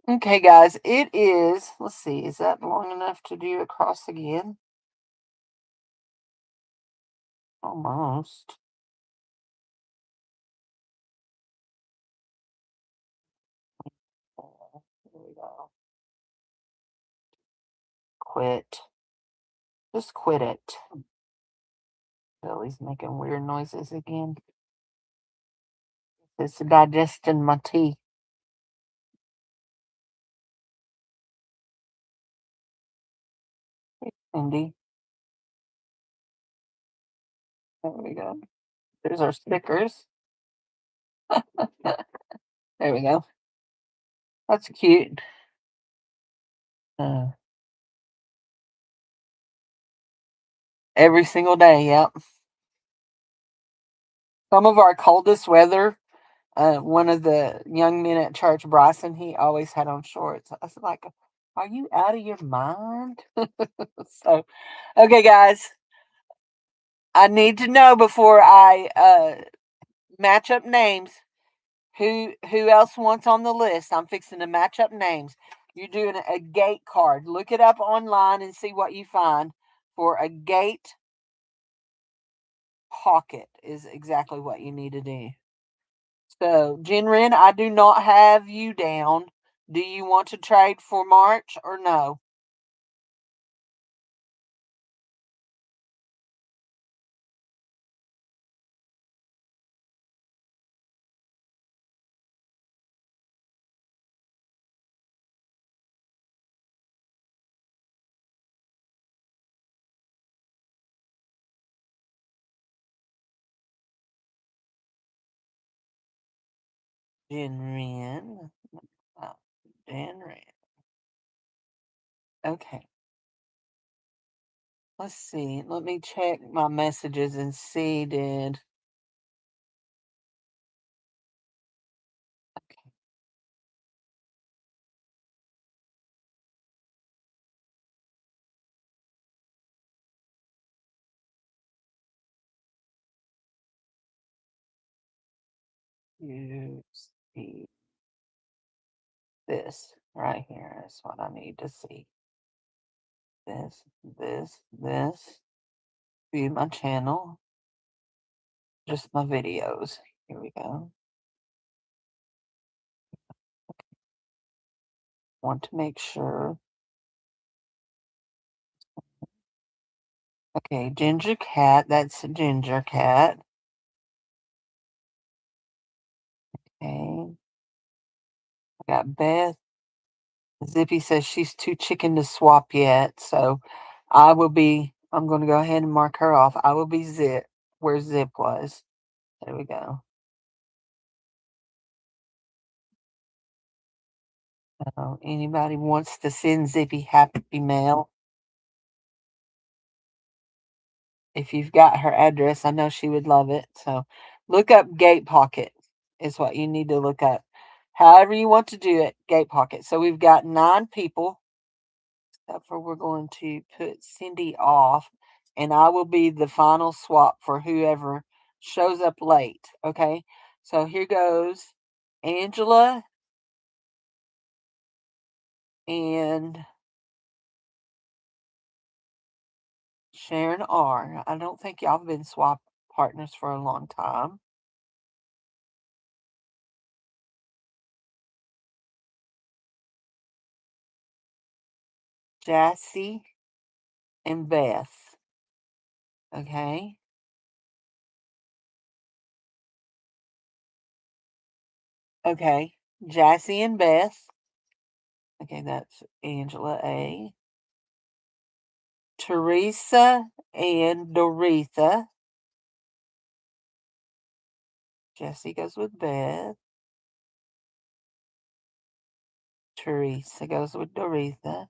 Okay, guys, it is. Let's see, is that long enough to do across again? Almost. Here we go. Quit. Just quit it. Billy's making weird noises again. It's digesting my tea. Cindy. There we go. There's our stickers. There we go. That's cute. Uh, every single day, yep. Some of our coldest weather, one of the young men at church, Bryson, he always had on shorts. I was like, are you out of your mind? So, okay, guys, I need to know before I match up names. Who else wants on the list? I'm fixing to match up names. You're doing a gate card. Look it up online and see what you find for a gate pocket is exactly what you need to do. So, Jinrin, I do not have you down. Do you want to trade for March or no? Jinrin. Oh, Jinrin. Okay. Let's see. Let me check my messages and see did. Okay. You see this right here is what I need to see. This. View my channel. Just my videos. Here we go. Want to make sure. Okay, Ginger Cat. That's a Ginger Cat. Okay. I got Beth. Zippy says she's too chicken to swap yet, so I'm going to go ahead and mark her off. I will be Zip, where Zip was. There we go. Anybody wants to send Zippy happy mail? If you've got her address, I know she would love it. So look up Gate Pocket is what you need to look up. However you want to do it, Gate Pocket. So we've got 9 people. Therefore, we're going to put Cindy off, and I will be the final swap for whoever shows up late. Okay. So here goes Angela and Sharon R. I don't think y'all have been swap partners for a long time. Jassy and Beth. Okay. Okay. Jassy and Beth. Okay, that's Angela A. Teresa and Doretha. Jessie goes with Beth. Teresa goes with Doretha.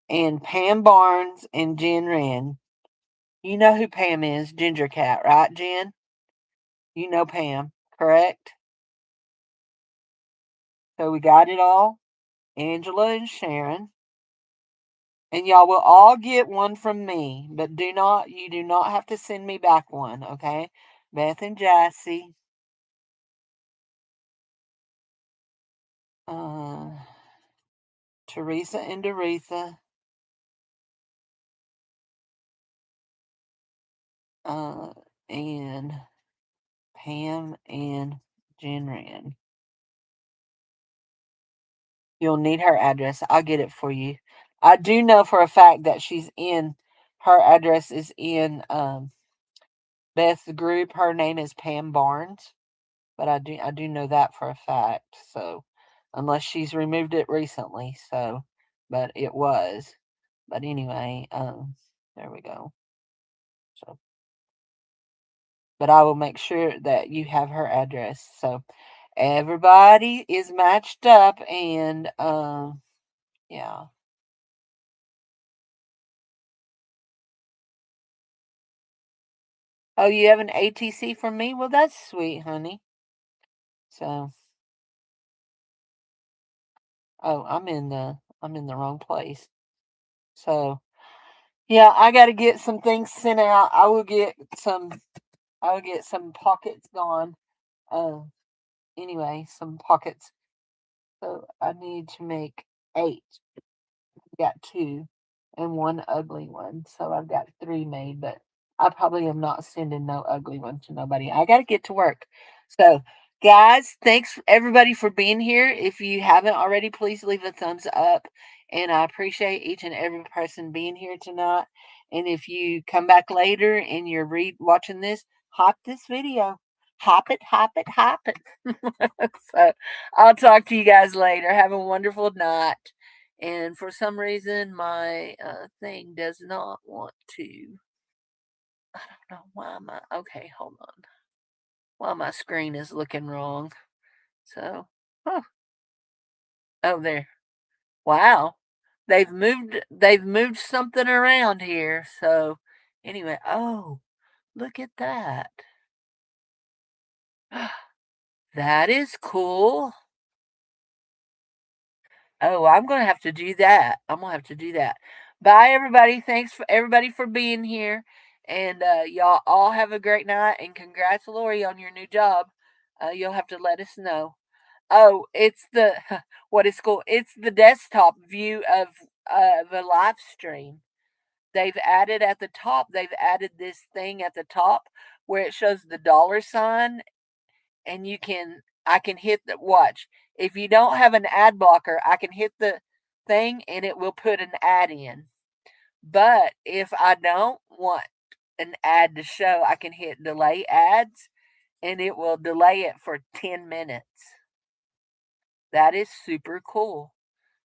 And Pam Barnes and Jen Wren. You know who Pam is, Ginger Cat, right, Jen? You know Pam, correct? So we got it all. Angela and Sharon. And y'all will all get one from me, but you do not have to send me back one, okay? Beth and Jassy. Uh, Teresa and Doretha. Uh, and Pam and Jen Rand. You'll need her address. I'll get it for you. I do know for a fact that her address is in Beth's group. Her name is Pam Barnes, but I do know that for a fact. So unless she's removed it recently, but it was. But anyway, there we go. So, but I will make sure that you have her address. So everybody is matched up, and yeah. Oh, you have an ATC from me? Well, that's sweet, honey. So, oh, I'm in the wrong place. So, yeah, I got to get some things sent out. I will get some pockets gone. Uh, anyway, some pockets. So I need to make 8. Got 2 and 1 ugly one. So I've got 3 made, but I probably am not sending no ugly one to nobody. I got to get to work. So, guys, thanks everybody for being here. If you haven't already, please leave a thumbs up. And I appreciate each and every person being here tonight. And if you come back later and you're watching this, hop this video. Hop it, hop it, hop it. So I'll talk to you guys later. Have a wonderful night. And for some reason, my thing does not want to. I don't know why okay, hold on. Why my screen is looking wrong. So, oh, oh, there. Wow. They've moved something around here. So, anyway, oh, look at that. That is cool. Oh, I'm gonna have to do that. I'm gonna have to do that. Bye, everybody. Thanks for everybody for being here, and y'all all have a great night. And congrats, Lori, on your new job. You'll have to let us know. Oh, it's the what is cool. It's the desktop view of the live stream. They've added at the top. They've added this thing at the top where it shows the dollar sign, and I can hit the watch. If you don't have an ad blocker, I can hit thing and it will put an ad in. But if I don't want an ad to show, I can hit delay ads and it will delay it for 10 minutes. That is super cool.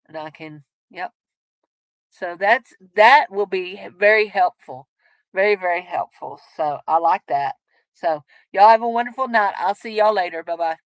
And I can, yep. So that will be very helpful. Very, very helpful. So I like that. So y'all have a wonderful night. I'll see y'all later. Bye bye.